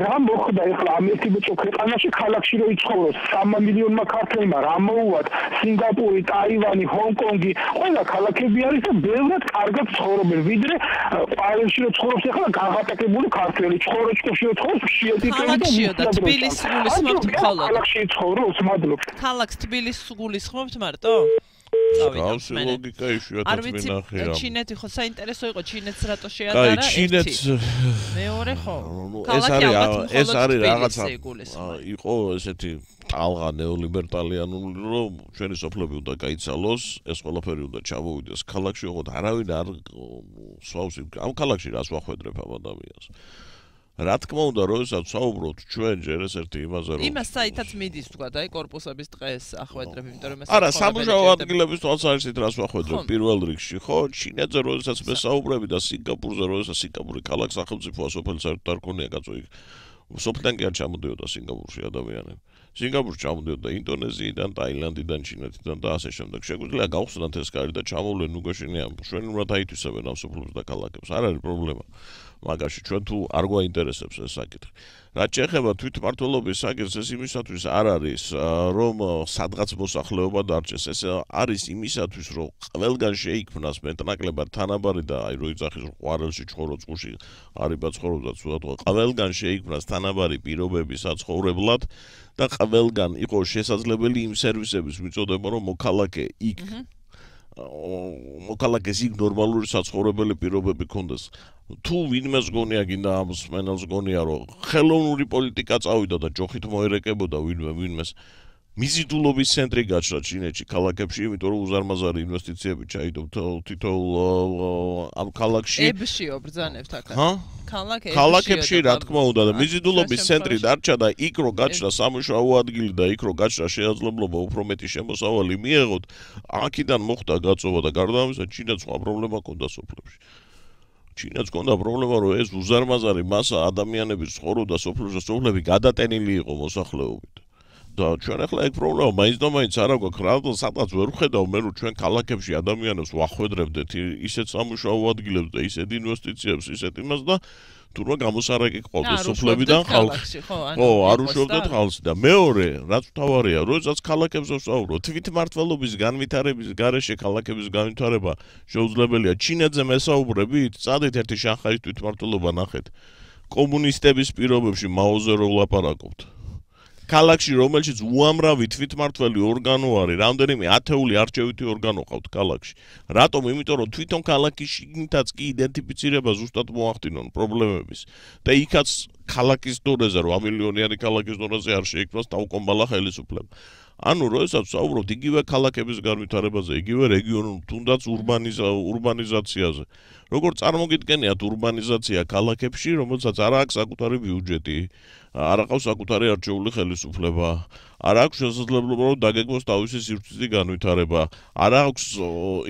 რა მოხდა ეხლა ამერიკაში ქვეყანაში ქალაქში რო იცხოვროს 3 მილიონმა ქართველმა რა მოუვათ სინგაპური, ტაივანი, ჰონკონგი, ყველა ქალაქები არის და ბევრად კარგად ცხოვრობენ, ვიდრე პარიზში რო ცხოვრობს ეხლა გაღატაკებული ქართველი, ჩხოროჭკოში რო ცხოვრობს ქალაქშიო და თბილისს გულისხმობთ მხოლოდ. ქალაქში ცხოვრობს, მადლობთ. ქალაქს თბილისს გულისხმობთ მარტო? გავსი ლოგიკა იშვიათად მინახია. ჩინეთი ხო საინტერესო იყო ჩინეთს რატო შეადარა? ჩინეთს მეორე ხო? ეს არის რაღაცა იყო ესეთი ტალღა ნეოლიბერტალიანული რომ ჩვენი სოფლები უნდა გაიცალოს, ეს ყველაფერი უნდა ჩამოვიდეს ქალაქში, ოღონდ არავინ არ სვავს ამ ქალაქში რას ვახვედრებ ამ ადამიანს. რა თქმა უნდა, როდესაც საუბრობთ ჩვენ ჯერ ერთი იმაზე რომ იმას საითაც მიდის თქვა და აი корпуსების დღეს ახვედრებ, იმიტომ რომ ეს არა, სამუშაო ადგილების თვალსაზრისით რას ვახვედრებ პირველ რიგში, ხო? ჩინეთზე როდესაც მე საუბრები და სინგაპურზე როდესაც სინგაპური ქალაქ სახელმწიფოა, სოფელი საერთოდ არ ქონია კაცო იქ. სოფლიდან კი არ ჩამოდიოდა სინგაპურში ადამიანები. სინგაპურში ჩამოდიოდა ინდონეზიიდან, ტაილანდიდან, ჩინეთიდან და ასე შემდეგ. შეგვიძლია გავხსნათ ეს კარი და ჩამოვლენ უგეშინიან. შვენივრად აითვისებენ ამ სოფლებს და ქალაქებს. არ არის პრობლემა. მაგაში ჩვენ თუ არ გვაინტერესებს ეს საკითხი. რაც შეეხება თვითმმართველობის საკითხს, ეს იმისათვის არ არის, რომ სადღაც მოსახლეობა დარჩეს. ეს არის იმისათვის, რომ ყველგან შეიქმნას მეტნაკლებად თანაბარი და აი რო იძახის რომ ყვარელში ცხოვრობს ყუში არიბა ცხოვრობს და ცუდად ყველგან შეიქმნას თანაბარი პირობები საცხოვრებლად და ყველგან იყოს შესაძლებელი იმ სერვისების მიწოდება, რომ მოქალაქე იქ მოქალაქეს იქ ნორმალური საცხოვრებელი პირობები ქონდეს. თუ ვინმეს გონია გინდა ამ სმენელს გონია რომ ხელოვნური პოლიტიკა წავიდა და ჯოხით მოერეკებოდა ვინმეს მიზიდულობის ცენტრი გაჩნდა ჩინეთში ქალაქებში, იმიტომ რომ უზარმაზარი ინვესტიციები ჩაიდო თითოეულ ამ ქალაქში. ებშიო ბრძანებთ აქაც. ქალაქებში რა თქმა უნდა და მიზიდულობის ცენტრი დარჩა და იქ რო გაჩნდა სამუშაო ადგილი და იქ რო გაჩნდა შესაძლებლობა უფრო მეტი შემოსავალი მიეღოთ, აქედან მოხდა გაწოვა და გარდა ამისა ჩინეთს სხვა პრობლემა ჰქონდა სოფლებში. ჩინეთს ჰქონდა პრობლემა რომ ეს უზარმაზარი მასა ადამიანების ცხოვრობდა სოფლებში, სოფლები გადატენილი იყო მოსახლეობით. და ჩვენ ახლა ეგ პრობლემა მაინც და მაინც არ აქვს რა სადღაც ვერ ვხედავ მე რომ ჩვენ ქალაქებში ადამიანებს ვახვედრებდეთ ისეთ სამუშაო ადგილებს და ისეთ ინვესტიციებს ისეთ იმას და თურმე გამოსარეკი ყავდეს სოფლებიდან ხალხი ხო არ უშვებდეთ ხალხს და მეორე რაც თავარია როდესაც ქალაქებზე ვსაუბრობ თვითმმართველობის განვითარების გარეშე ქალაქების განვითარება შეუძლებელია ჩინეთზე მესაუბრებით წადით ერთი შანხაის თვითმმართველობა ნახეთ კომუნისტების პირობებში მაოზე რო ვლაპარაკობთ ქალაქში რომელშიც უამრავი თვითმმართველი ორგანო არის, რამდენიმე ათეული არჩევითი ორგანო ყავთ ქალაქში. რატომ? იმიტომ რომ თვითონ ქალაქის შიგნითაც კი იდენტიფიცირება ზუსტად მოახდინონ პრობლემების. და იქაც ქალაქის დონეზე 8 მილიონიანი ქალაქის დონეზე არ შეიქმნას დაუკომბალა ხელისუფლება. ანუ როდესაც ვსაუბრობთ იგივე ქალაქების განვითარებაზე, იგივე რეგიონულ, თუნდაც ურბანიზაციაზე. როგორ წარმოგიდგენიათ ურბანიზაცია ქალაქებში, რომელსაც არ აქვს საკუთარი ბიუჯეტი, არ აქვს საკუთარი არჩეული ხელისუფლება, არ აქვს შესაძლებლობა რომ დაგეგმოს თავისი სივრცითი განვითარება, არ აქვს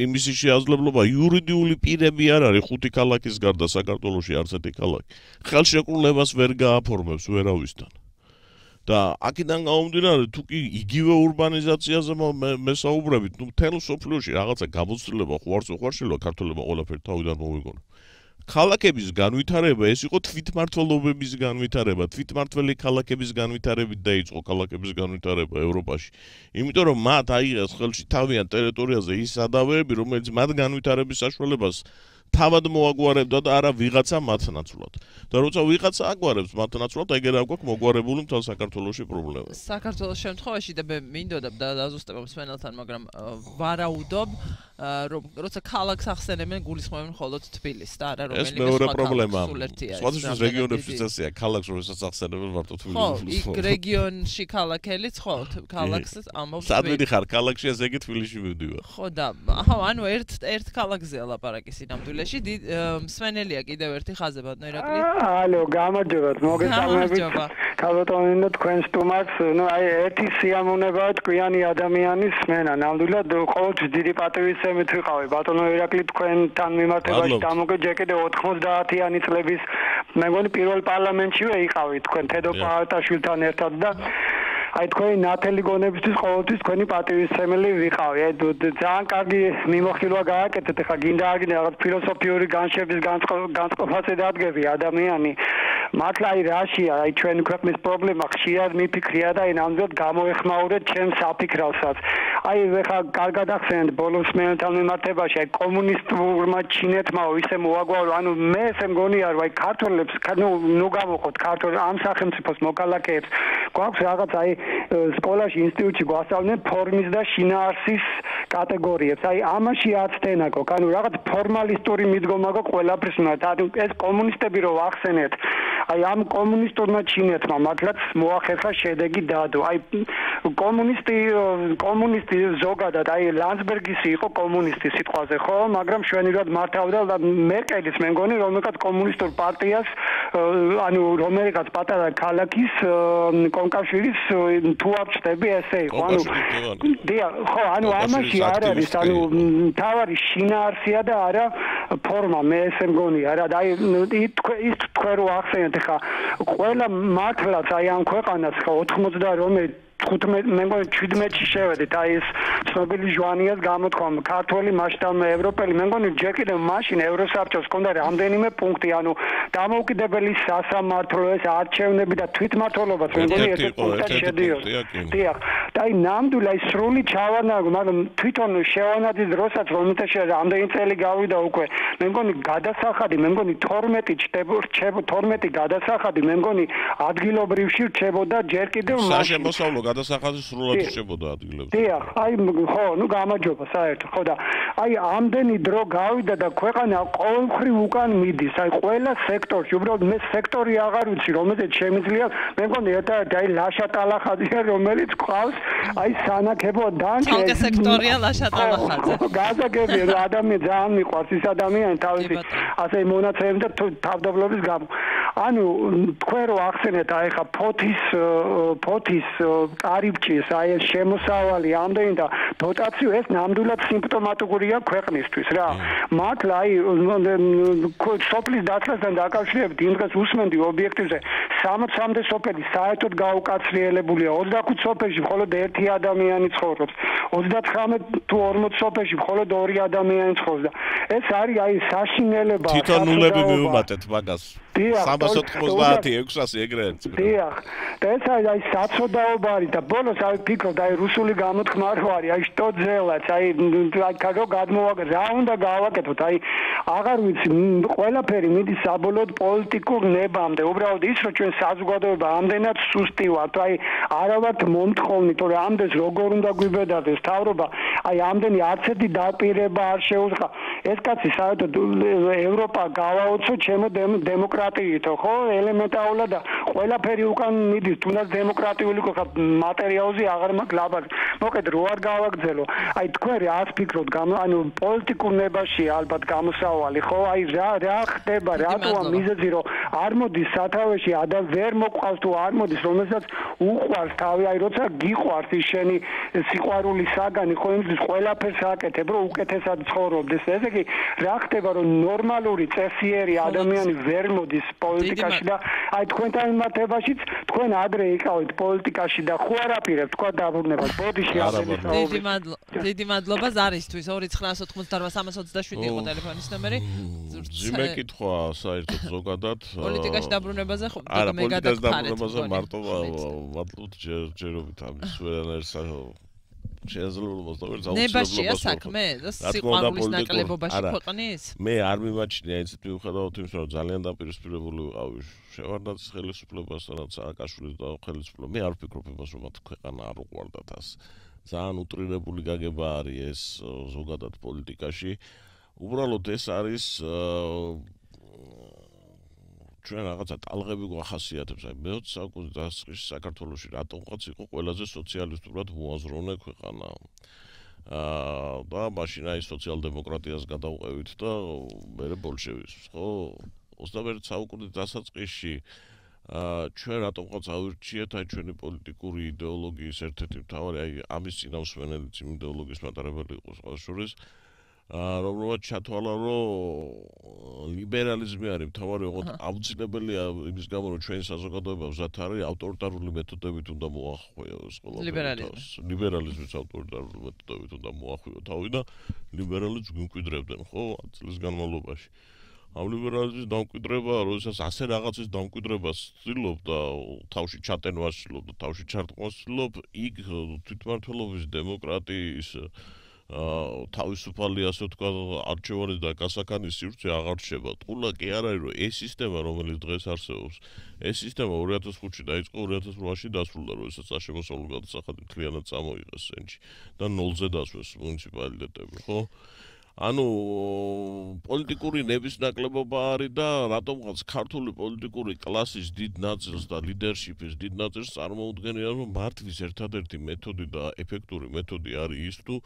იმისი შესაძლებლობა იურიდიული პირები არ არის 5 ქალაქის გარდა საქართველოში არცეთი ქალაქი. ხელშეკრულებას ვერ გააფორმებს ვერავისთან. და აქედან გამომდინარე თუ კი იგივე ურბანიზაციაზე მესაუბრებით, ნუ მთელ სოფლიოში რაღაცა გამოცდილება ხო არ შეხვარშილა ქართველებმა ყველაფერი თავიდან მოვიგონო. ქალაქების განვითარება ეს იყო თვითმმართველობების განვითარება, თვითმმართველი ქალაქების განვითარებით დაიწყო ქალაქების განვითარება ევროპაში. იმიტომ რომ მათ აიღეს ხელში თავიანთ ტერიტორიაზე ის სადავეები, რომელიც მათ განვითარების საშუალებას თავად მოაგვარებდა და არა ვიღაცა მათნაცვლად. და როცა ვიღაცა აგვარებს მათნაცვლად, ეგერ აქვს მოგვარებული მთელ საქართველოში პრობლემა. საქართველოს შემთხვევაში და მე მინდოდა და დაზუსტებამ სვენელთან, მაგრამ ვარაუდობ, რომ როცა ქალაქს ახსენებენ, გულისხმობენ მხოლოდ თბილისს და არა რომელიმე სხვა მეორე პრობლემაა. სულერთია. სხვადასხვა რეგიონებში წესია, ქალაქს როდესაც ახსენებენ მარტო თბილისს. ხო, იქ რეგიონში ქალაქელიც ხო, ქალაქს ამბობს. სადმედი ხარ ქალაქში, ესე იგი თბილისში მივდივარ. ხო და აჰა, ანუ ერთ ქალაქზეა ლაპარაკი სინამდვილეში. სვენელია კიდევ ერთი ხაზი ბატონო ირაკლი. ალო, გამარჯობათ, მოგესალმებით. ქალბატონო თქვენ სტუმარს, ნუ აი ერთი სიამოვნებაა თქვენი ადამიანის მენა. ნამდვილად ყოველთვის დიდი პატივისცემით ვიყავი ბატონო ირაკლი თქვენთან მიმართებაში დამოგეჯეკე 90-იანი წლების მე მგონი პირველ პარლამენტშივე იყავი თქვენ თედო პაატაშვილთან ერთად და აი თქვენი ნათელი გონებისთვის ყოველთვის თქვენი პატივისცემელი ვიყავი. აი ძალიან კარგი მიმოხილვა გააკეთეთ. ეხლა გინდა აგინე რაღაც ფილოსოფიური განშების განწყობაზე დადგები ადამიანი. მართლა აი რაშია აი ჩვენი ქვეყნის პრობლემა ხშირად მიფიქრია და აი ნამდვილად გამოეხმაურეთ ჩემს საფიქრალსაც. აი ეხლა კარგად ახსენეთ ბოლოს მეენთან მიმართებაში აი კომუნისტურმა ჩინეთმაო ისე მოაგვარო ანუ მე ესე მგონია რომ აი ქართველებს ნუ გამოხოთ ქართველ ამ სახელმწიფოს მოკალაკეებს გვაქვს რაღაც აი სკოლაში ინსტიტუტში გვასწავლენ ფორმის და შინაარსის კატეგორიებს. აი ამაში აცდენა გქონდა. ანუ რაღაც ფორმალისტური მიდგომა გქონდა ყველაფრის მიმართ. ეს კომუნისტები რო ახსენეთ აი ამ კომუნისტურმა ჩინეთმა მართლაც მოახერხა შედეგი დადო. აი კომუნისტი ზოგადად აი ლანსბერგის იყო კომუნისტი სიტყვაზე ხო, მაგრამ შვენივრად მართავდა მერკელის მე მგონი რომელიღაც კომუნისტურ პარტიას ანუ რომელიღაც პატარა ქალაქის კონკავშირის თუ აღწევი ესე იყო. ანუ ხო, ანუ ამაში არ არის ანუ თავარი შინაარსია და არა ფორმა მე ესე მგონია რა. აი ის თქვენ რო ახსენეთ ხა ყველა მართლაც აი ამ ქვეყანას ხა 90 რომელი 15 მე მგონი 17-ში შევედით აი ეს ცნობილი ჟვანიას გამოთქვა ქართველი მასშტაბური ევროპელი მე მგონი ჯერ კიდევ მაშინ ევროსაბჭოს ჰქონდა რამდენიმე პუნქტი ანუ დამოუკიდებელი სასამართლო ეს არჩევნები და თვითმმართველობაც მე მგონი ეს პუნქტი შედიოდა. დიახ. და აი ნამდვილად აი სრული ჩავანაგო მაგრამ თვითონ შევანაძის დროსაც რომელთაში რამდენი წელი გავიდა უკვე მე მგონი გადასახადი მე მგონი 12 გადასახადი მე მგონი ადგილობრივში რჩებოდა ჯერ კიდევ მაშინ გადასახადი სრულად რჩებოდა ადგილებზე. დიახ, აი ხო, ნუ გამარჯობა საერთოდ. ხო და აი ამდენი დრო გავიდა და ქვეყანა ყოველმხრივ უკან მიდის. აი ყველა სექტორში, უბრალოდ მე სექტორი აღარ ვიცი, რომელზეც შემიძლია, მე მგონი ერთ-ერთი აი ლაშა ტალახაძე, რომელიც ყავს, აი სანაკებო დანჩე. თალკე სექტორია ლაშა ტალახაძე. გაზაგები ადამიანი ძალიან მიყვარს ის ადამიანი თავისი ასე მონაცემები და თავდაბლობის გამო. ანუ თქვენ რო ახსენეთ აი ხა ფოთის კარიბჭის აი ეს შემოსავალი ამდენი და დოტაციო ეს ნამდვილად სიმპტომატურია ქვეყნისთვის რა. მართლა აი სოფლის დაცვასთან დაკავშირებით იმ დღეს უსმენდი ობიექტივზე 60-მდე სოფელი საერთოდ გაუკაცრიელებულია 25 სოფელში მხოლოდ ერთი ადამიანი ცხოვრობს 39 თუ 40 სოფელში მხოლოდ 2 ადამიანი ცხოვრობს და ეს არის აი საშინელება თვითონ ნულები მივუმატეთ მაგას 390-600 ეგრეთ. დიახ. და ეს აი საწოდაობა არის და ბოლოს აი ფიქრობ აი რუსული გამოთქმა რო არის აი што ძელაც აი კაგო გადმოვაგე რა უნდა გავაკეთოთ აი აღარ ვიცი ყველაფერი მიდის საბოლოოდ პოლიტიკურ ნებამდე უბრალოდ ის რომ ჩვენ საზოგადოება ამდენად სუსტი ვართ აი არა ვართ მომთხოვნი თორე ამდენს როგორ უნდა გვიბედარდეს თავრობა აი ამდენი არც ერთი დაპირება არ შეუძლია ეს კაცი საერთოდ ევროპა გავაოცო ჩემო დემოკრატიითო ხო ელემენტარულად და ყველაფერი უკან მიდის თუნდაც დემოკრატიული ხარ მატერიალზე აღარ მაქვს ლაბარი მოკედ რო არ გავაგზელო აი თქვენ რას ფიქრობთ ანუ პოლიტიკურ ნებაში ალბათ გამოსავალი ხო აი რა ხდება რატოა მიზეზი რომ არ მოდის სათავეში ვერ მოყვავს თუ არ მოდის რომელსაც უყვარს თავი აი როცა გიყვარს ის შენი სიყვარული საგანი ხო იმის ყველაფერს აკეთებ რომ უკეთესად ცხოვრობდეს ესე იგი რა ხდება რომ ნორმალური წესიერი ადამიანი ვერ მოდის პოლიტიკაში და აი თქვენთან მიმართებაშიც თქვენ ადრე იყავით პოლიტიკაში და ხო არაპირებთ თქვა დაბრუნებას. ბოდიში დიდი მადლობა ზარისთვის 29988 იყო ტელეფონის ნომერი. ძიმე კითხვა საერთოდ ზოგადად პოლიტიკაში დაბრუნებაზე ხო მეგადად დაბრუნებაზე მარტო მადლობთ ჯერობით ამის ვერანაირ შესაძლებლობას და ვერც აუცილებლობა საქმე და სიყვარულის ნაკლებობაში ქვეყნის მე არ მიმაჩნია ისეთ მიუხედავად იმისა რომ ძალიან დაპირისპირებული ვიყავი შევარდნაძის ხელისუფლებასთან სააკაშვილის და ხელისუფლება მე არ ვფიქრობ იმას რომ მათ ქვეყანა არ უყვარდათ ას ძალიან უტრირებული გაგება არის ეს ზოგადად პოლიტიკაში უბრალოდ ეს არის ჩვენ რაღაცა ტალღები გვახასიათებს აი მე-20 საუკუნის დასაწყისში საქართველოში რატომღაც იყო ყველაზე სოციალისტურად მოაზროვნე ქვეყანა და მაშინ აი სოციალ-დემოკრატიას გადავყევით და მერე ბოლშევიზმს ხო 21 საუკუნის დასაწყისში ჩვენ რატომღაც ავირჩიეთ აი ჩვენი პოლიტიკური იდეოლოგიის ერთ-ერთი მთავარი აი ამის წინამსვენელიც იმ იდეოლოგიის მატარებელი იყო სხვა შორის რომელმაც ჩათვალა რომ ლიბერალიზმი არის მთავარი ოღონდ აუცილებელია იმის გამო რომ ჩვენი საზოგადოება მზად არის ავტორიტარული მეთოდებით უნდა მოახვიოს ყველაფერს ლიბერალიზმის ავტორიტარული მეთოდებით უნდა მოახვიოს თავი და ლიბერალიზმს გვიმკვიდრებდნენ ხო 10 წლის განმავლობაში ამ ლიბერალიზმის დამკვიდრება როდესაც ასე რაღაცის დამკვიდრებას ვცდილობ და თავში ჩატენვას ვცდილობ და თავში ჩარტყმას ვცდილობ იქ თვითმმართველობის დემოკრატიის თავისუფალი ასე თქვა არჩევანის და გასახანის სივრცე აღარ რჩება. ტყულა კი არ არის რომ ეს სისტემა რომელიც დღეს არსებობს, ეს სისტემა 2005-ში დაიწყო 2008-ში დასრულდა, როდესაც საშემოსავლო გადასახადი მთლიანად წამოიღეს სენჩი და 0-ზე დასვეს მუნიციპალიტეტები, ხო? ანუ პოლიტიკური ნებისნაკლებობა არის და რატომღაც ქართული პოლიტიკური კლასის დიდ ნაწილს და ლიდერშიპის დიდ ნაწილს წარმოუდგენია რომ მართვის ერთადერთი მეთოდი და ეფექტური მეთოდი არის ის თუ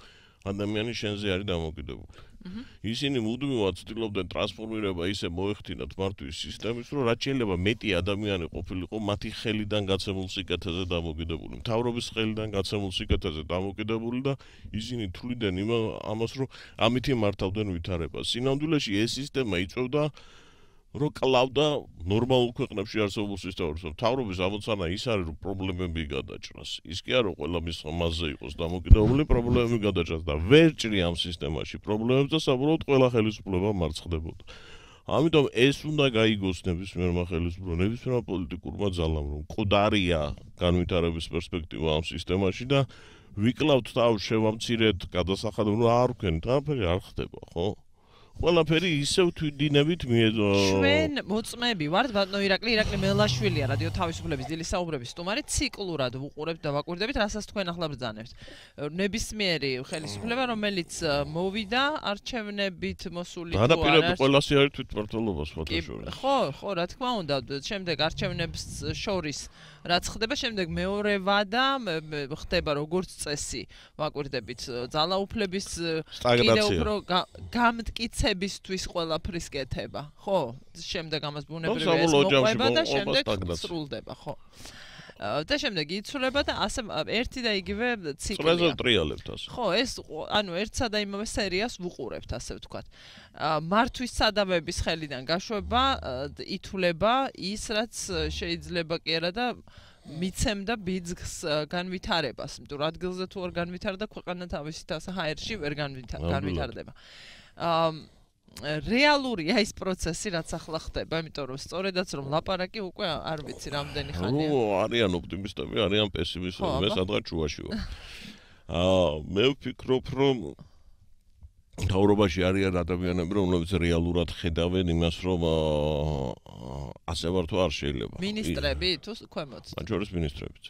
ადამიანი შენზე არის დამოკიდებული. ისინი მუდმივად ცდილობდნენ ტრანსფორმირება ისე მოეხდინათ მართვის სისტემის, რომ რაც შეიძლება მეტი ადამიანი ყოფილიყო მათი ხელიდან გაცემულ სიკეთეზე დამოკიდებული, მთავრობის ხელიდან გაცემულ სიკეთეზე დამოკიდებული და ისინი თვლიდნენ ამას, რომ ამით მართავდნენ ვითარებას. სინამდვილეში ეს სისტემა იწვევდა რომ კლავდა ნორმალურ ქვეყნებში არსებულ სისტემას, რომ მთავრობის ამოცანა ის არის, რომ პრობლემები გადაჭრას. ის კი არა, ყველა მის მასზე იყოს დამოკიდებული, პრობლემები გადაჭრას და ვერ ჭრი ამ სისტემაში პრობლემებს და საბოლოოდ ყველა ხელისუფლება მარცხდებოდა. ამიტომ ეს უნდა გაიგოს ნებისმიერმა ხელისუფლებამ, ნებისმიერმა პოლიტიკურმა ძალამ, რომ მკვდარია განვითარების პერსპექტივა ამ სისტემაში და ვიკლავთ თავს შევამცირეთ გადასახადებ, რომ არ ვქენით, არაფერი არ ხდება, ხო? ყველაფერი ისევ თვითდინებით ჩვენ მოწმეები ვართ ბატონო ირაკლი მელაშვილია რადიო თავისუფლების დილის საუბრების სტუმარი ციკლურად ვუყურებთ და ვაკვირდებით რასაც თქვენ ახლა ბრძანებთ ნებისმიერი ხელისუფლება რომელიც მოვიდა არჩევნებით მოსული თუ არა დანაპირები ყველასი არის თვითმმართველობას ფოთაშორის ხო რა თქმა უნდა შემდეგ არჩევნებს შორის რაც ხდება შემდეგ მეორევა და ხდება როგორც წესი ვაკვირდებით ძალაუფლების კიდევ უფრო გამტკიცებისთვის ყველაფრის კეთება ხო შემდეგ ამას ბუნებრივია ეს მოყვება და შემდეგ სრულდება ხო და შემდეგ იცვლება და ასე ერთი და იგივე ციკლია. წრეზე ტრიალებთ ასე. ხო, ეს ანუ ერთსა და იმავე სერიას ვუყურებთ, ასე ვთქვათ. მართვის სადავების ხელიდან გაშვება, ითვლება ის, რაც შეიძლება კი არა და მიცემდა ბიძგს განვითარებას. იმიტომ რომ ადგილზე თუ არ განვითარდა, ქვეყანა თავისით ასე ჰაერში ვერ განვითარდება. რეალურია ის პროცესი, რაც ახლა ხდება, იმიტომ რომ სწორედაც რომ ლაპარაკი უკვე არ ვიცი რამდენი ხანია. ნუ არიან ოპტიმისტები, არიან პესიმისტები, მე სადღაც შუაში ვარ. მე ვფიქრობ, რომ თავრობაში არიან ადამიანები, რომლებიც რეალურად ხედავენ იმას, რომ ასე ვარ თუ არ შეიძლება. მინისტრები თუ ქვემოთ? მათ შორის მინისტრებიც.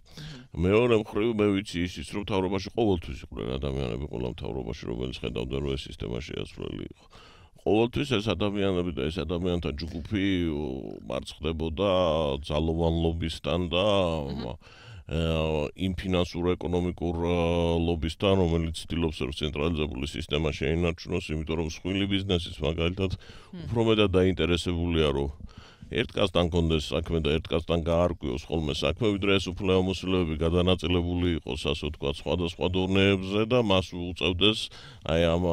მეორე მხრივ მე ვიცი ის, რომ თავრობაში ყოველთვის იყვნენ ადამიანები, ყველა თავრობაში, რომელიც ხედავდნენ, რომ ეს სისტემა შეასრულებელი იყო. ყოველთვის ეს ადამიანები და ეს ადამიანთა ჯგუფი მარცხდებოდა ძალოვან ლობისთან და იმ ფინანსურ-ეკონომიკურ ლობისთან, რომელიც ცდილობს რომ ცენტრალიზებული სისტემა შეინარჩუნოს, იმიტომ რომ მსხვილი ბიზნესის მაგალითად უფრო მეტად დაინტერესებულია რომ ერთ კაცთან კონდეს საქმე და ერთ კაცთან გაარკვიოს ხოლმე საქმე, ვიდრე ეს უფლებამოსილეები გადანაწილებული იყოს, ასე ვთქვათ, სხვადასხვა დონეებზე და მას უწევდეს აი ამ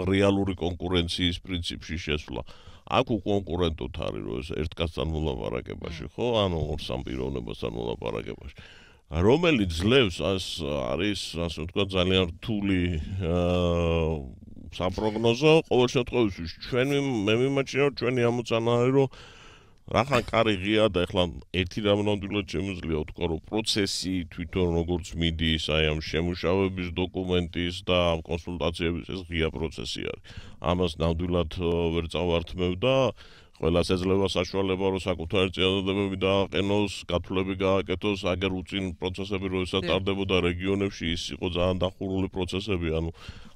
რეალური კონკურენციის პრინციპში შესვლა. აქ უკონკურენტოთ არის რომ ეს ერთ კაცთან მოლაპარაკებაში, ხო? ანუ ორ-სამ პიროვნებასთან მოლაპარაკებაში. რომელიც ძლევს არის, ასე ვთქვათ, ძალიან რთული საპროგნოზო, ყოველ შემთხვევაში მე მიმაჩნია რომ ჩვენი ამოცანა არის რომ რახან კარი ღია და ეხლა ერთი რამ ნამდვილად შემიძლია ვთქვა რომ პროცესი თვითონ როგორც მიდის აი ამ შემუშავების დოკუმენტის და ამ კონსულტაციების ეს ღია პროცესი არის. ამას ნამდვილად ვერ წავართმევ და ყველას ეძლევა საშუალება რომ საკუთარი წინადადებები დააყენოს, გათვლები გააკეთოს, აგერ უწინ პროცესები როდესაც ტარდებოდა რეგიონებში ის იყო ძალიან დახურული პროცესები, ანუ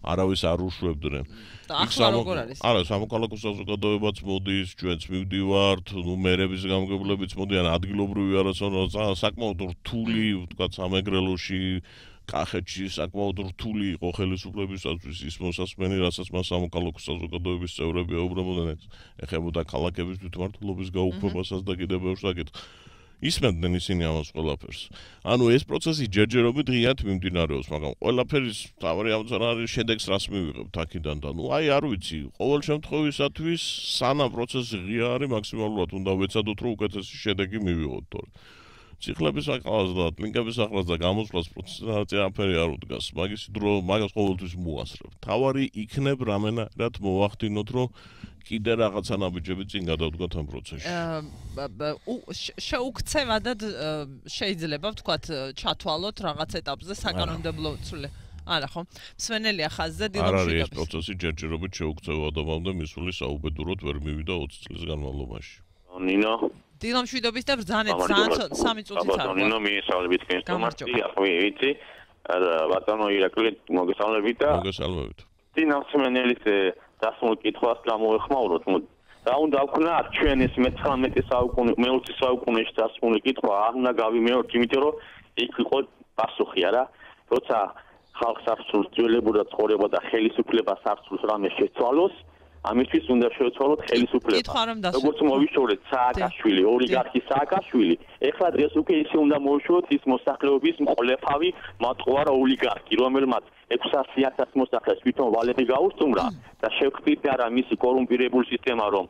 არავის არ უშვებდნენ. ახლა როგორ არის? არა, სამოქალაქო საზოგადოებაც მოდის, ჩვენც მივდივართ, მერების გამგებლებიც მოდიან, ადგილობრივი არასოდეს საკმაოდ რთული, ვთქვათ, სამეგრელოში კახეთში საკმაოდ რთული იყო ხელისუფლებისათვის ის მოსასმენი, რასაც მას სამოქალაქო საზოგადოების წევრები ეუბნებოდნენ, ეხებოდა ქალაქების თვითმმართველობის გაუქმებასაც და კიდევ ბევრ საკითხს. ისმენდნენ ისინი ამას ყველაფერს. ანუ ეს პროცესი ჯერჯერობით ღიად მიმდინარეობს, მაგრამ ყველაფერის თავი ამცან არის შედეგს რას მივიღებთ აქედან და ნუ აი არ ვიცი, ყოველ შემთხვევისათვის სანამ პროცესი ღია არის, მაქსიმალურად უნდა ვეცადოთ რომ უკეთესი შედეგი მივიღოთ, თორე ციხლების აკალას და ლინკების ახლას და გამოსვლას პროცესი აფერი არ უდგას. მაგას ყოველთვის მოასწრებ. თავარი იქნებ რამენად მოვახდინოთ, რომ კიდე რაღაცა ნაბიჯები წინ გადავდგათ ამ პროცესში. შეუქცევადად შეიძლება ვთქვათ ჩათვალოთ რაღაც ეტაპზე საკანონმდებლო ცვლილება. არა ხო? მსვენელია ხაზზე დილომშვიდობის. არ არის ეს პროცესი ჯერჯერობით შეუქცევადობამდე მისული საუბედუროდ ვერ მივიდა 20 წლის განმავლობაში. ნინო დილომშვიდობის და ბრძანეთ 3 წუთით არა. ნინო მიესალმებით კენსტომარტი, ახლა ბატონო ირაკლი მოგესალმებით და მოგესალმებით. დინამსმენელის დასმულ კითხვას გამოეხმაუროთ. რა უნდა ვქნა ჩვენ ეს მე-19 საუკუნე, მე-20 საუკუნეში დასმული კითხვა არ უნდა გავიმეორთ, იმიტომ რომ იქ იყო პასუხი არა, როცა ხალხს არსულს ძველებურად ცხოვრება და ხელისუფლებას არსულს რამე შეცვალოს, ამისთვის უნდა შევცვალოთ ხელისუფლება. როგორც მოვიშორეთ სააკაშვილი, ოლიგარქი სააკაშვილი, ეხლა დღეს უკვე ისე უნდა მოვიშოროთ ის მოსახლეობის მყოლეფავი მატყუარა ოლიგარქი, რომელმაც 600,000 მოსახლეს თვითონ ვალები გაუსტუმრა და შევხვდით არა მისი კორუმპირებული სისტემა, რომ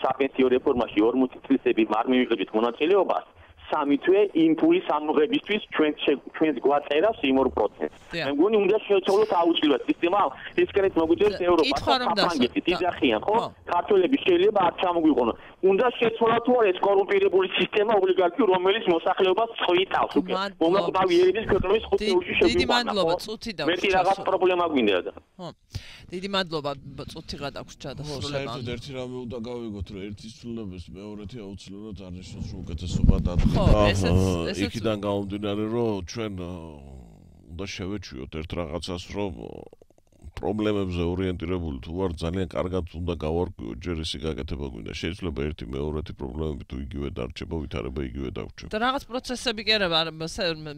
საპენსიო რეფორმაში 40 წლისები არ მივიღებთ მონაწილეობას. 3 თვე იმპულის ამოღებისთვის ჩვენს გვაწერავს იმ 2%. მე მგონი უნდა შევცვალოთ აუცილებლად სისტემა, ისკრეთ მოგვიძებს ევროპას და საფრანგეთის იძახიან, ხო? ქართველები შეიძლება არ ჩამოგვიყონო. უნდა შეცვალოთ თუ არა ეს კორუმპირებული სისტემა ოლიგარქი, რომელიც მოსახლეობას წვიტავს უკვე. მომაკვდავი ერების ქვეყნების 5 წუთში შევიყვანა. დიდი მადლობა, წუთი და მეტი რაღაც პრობლემა გვინდა და. ხო. დიდი მადლობა, წუთი გადაგვს ჩადასრულება. საერთოდ ერთი რამე უნდა გავიგოთ, რომ ერთის ცვლილების მეორეთი აუცილებლად არ ნიშნავს რომ უკეთესობა დადგება. იქიდან გამომდინარე რომ ჩვენ უნდა შევეჩვიოთ ერთ რაღაცას რომ პრობლემებზე ორიენტირებული თუ ვარ ძალიან კარგად უნდა გავარკვიოთ ჯერ ისი გაკეთება გვინდა შეიძლება ერთი მეორეთი პრობლემები თუ იგივე დარჩება ვითარება იგივე დავრჩება და რაღაც პროცესები კი არა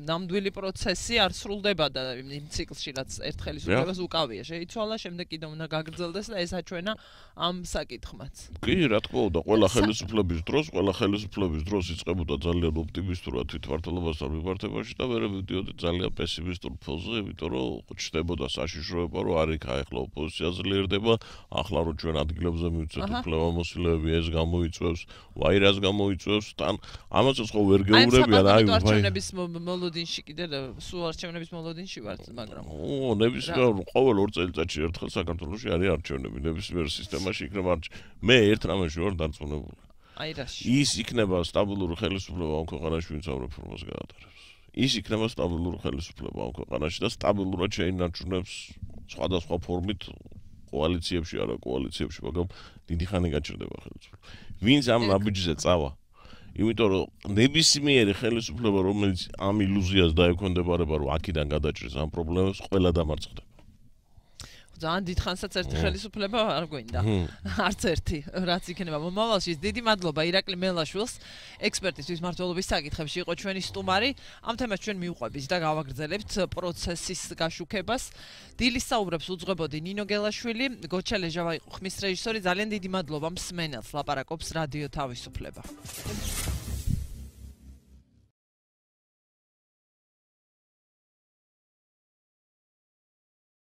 ნამდვილი პროცესი არ სრულდება და იმ ციკლში რაც ერთ ხელისუფლებას უკავია შეიცვალა შემდეგ კიდე უნდა გაგრძელდეს და ეს აჩვენა ამ საკითხმაც კი რა თქმა უნდა ყველა ხელისუფლების დროს იწყებოდა ძალიან ოპტიმისტურად თვითმმართველობასთან მიმართებაში და მერე მივდიოდი ძალიან პესიმისტურ ფონზე იმიტომ რომ ჩნდებოდა საშიშროება რომ იქ ახლა ოპოზიცია ძლიერდება, ახლა რომ ჩვენ ადგილებზე მივცეთ უფლებამოსილები ეს გამოიწვევს, ვაირას გამოიწვევს, თან ამასაც ხო ვერ გეუბნებიან, აი არჩევნების მოლოდინში კიდე სულ არჩევნების მოლოდინში ვართ, მაგრამ ნებისმიერ ყოველ 2 წელიწადში ერთხელ საქართველოში არის არჩევნები, ნებისმიერ სისტემაში იქნება მე ერთ რამეში ვარ დარწმუნებული. აი რაში? ის იქნება სტაბილური ხელისუფლება ამ ქვეყანაში, ვინც ამ რეფორმას გაატარებს. ის იქნება სტაბილური ხელისუფლება ამ ქვეყანაში და სტაბილურად შეინარჩუნებს სხვადასხვა ფორმით კოალიციებში არა კოალიციებში, მაგრამ დიდი ხანი გაჩერდება ხელისუფლება. ვინც ამ ნაბიჯზე წავა, იმიტომ რომ ნებისმიერი ხელისუფლება, რომელიც ამ ილუზიას დაექვემდებარება, რომ აქედან გადაჭრის ამ პრობლემებს, ყველა დამარცხდება. ძალიან დიდხანსაც ერთი ხელისუფლება არ გვინდა. არც ერთი, რაც იქნება მომავალში. დიდი მადლობა ირაკლი მელაშვილს, ექსპერტისთვის მმართველობის საკითხებში იყო ჩვენი სტუმარი. ამ თემას ჩვენ მივყვებით და გავაგრძელებთ პროცესის გაშუქებას. დილის საუბრებს უძღვებოდი ნინო გელაშვილი, გოჩა ლეჟავა იყო ხმის რეჟისორი. ძალიან დიდი მადლობა მსმენელს, ლაპარაკობს რადიო თავისუფლება.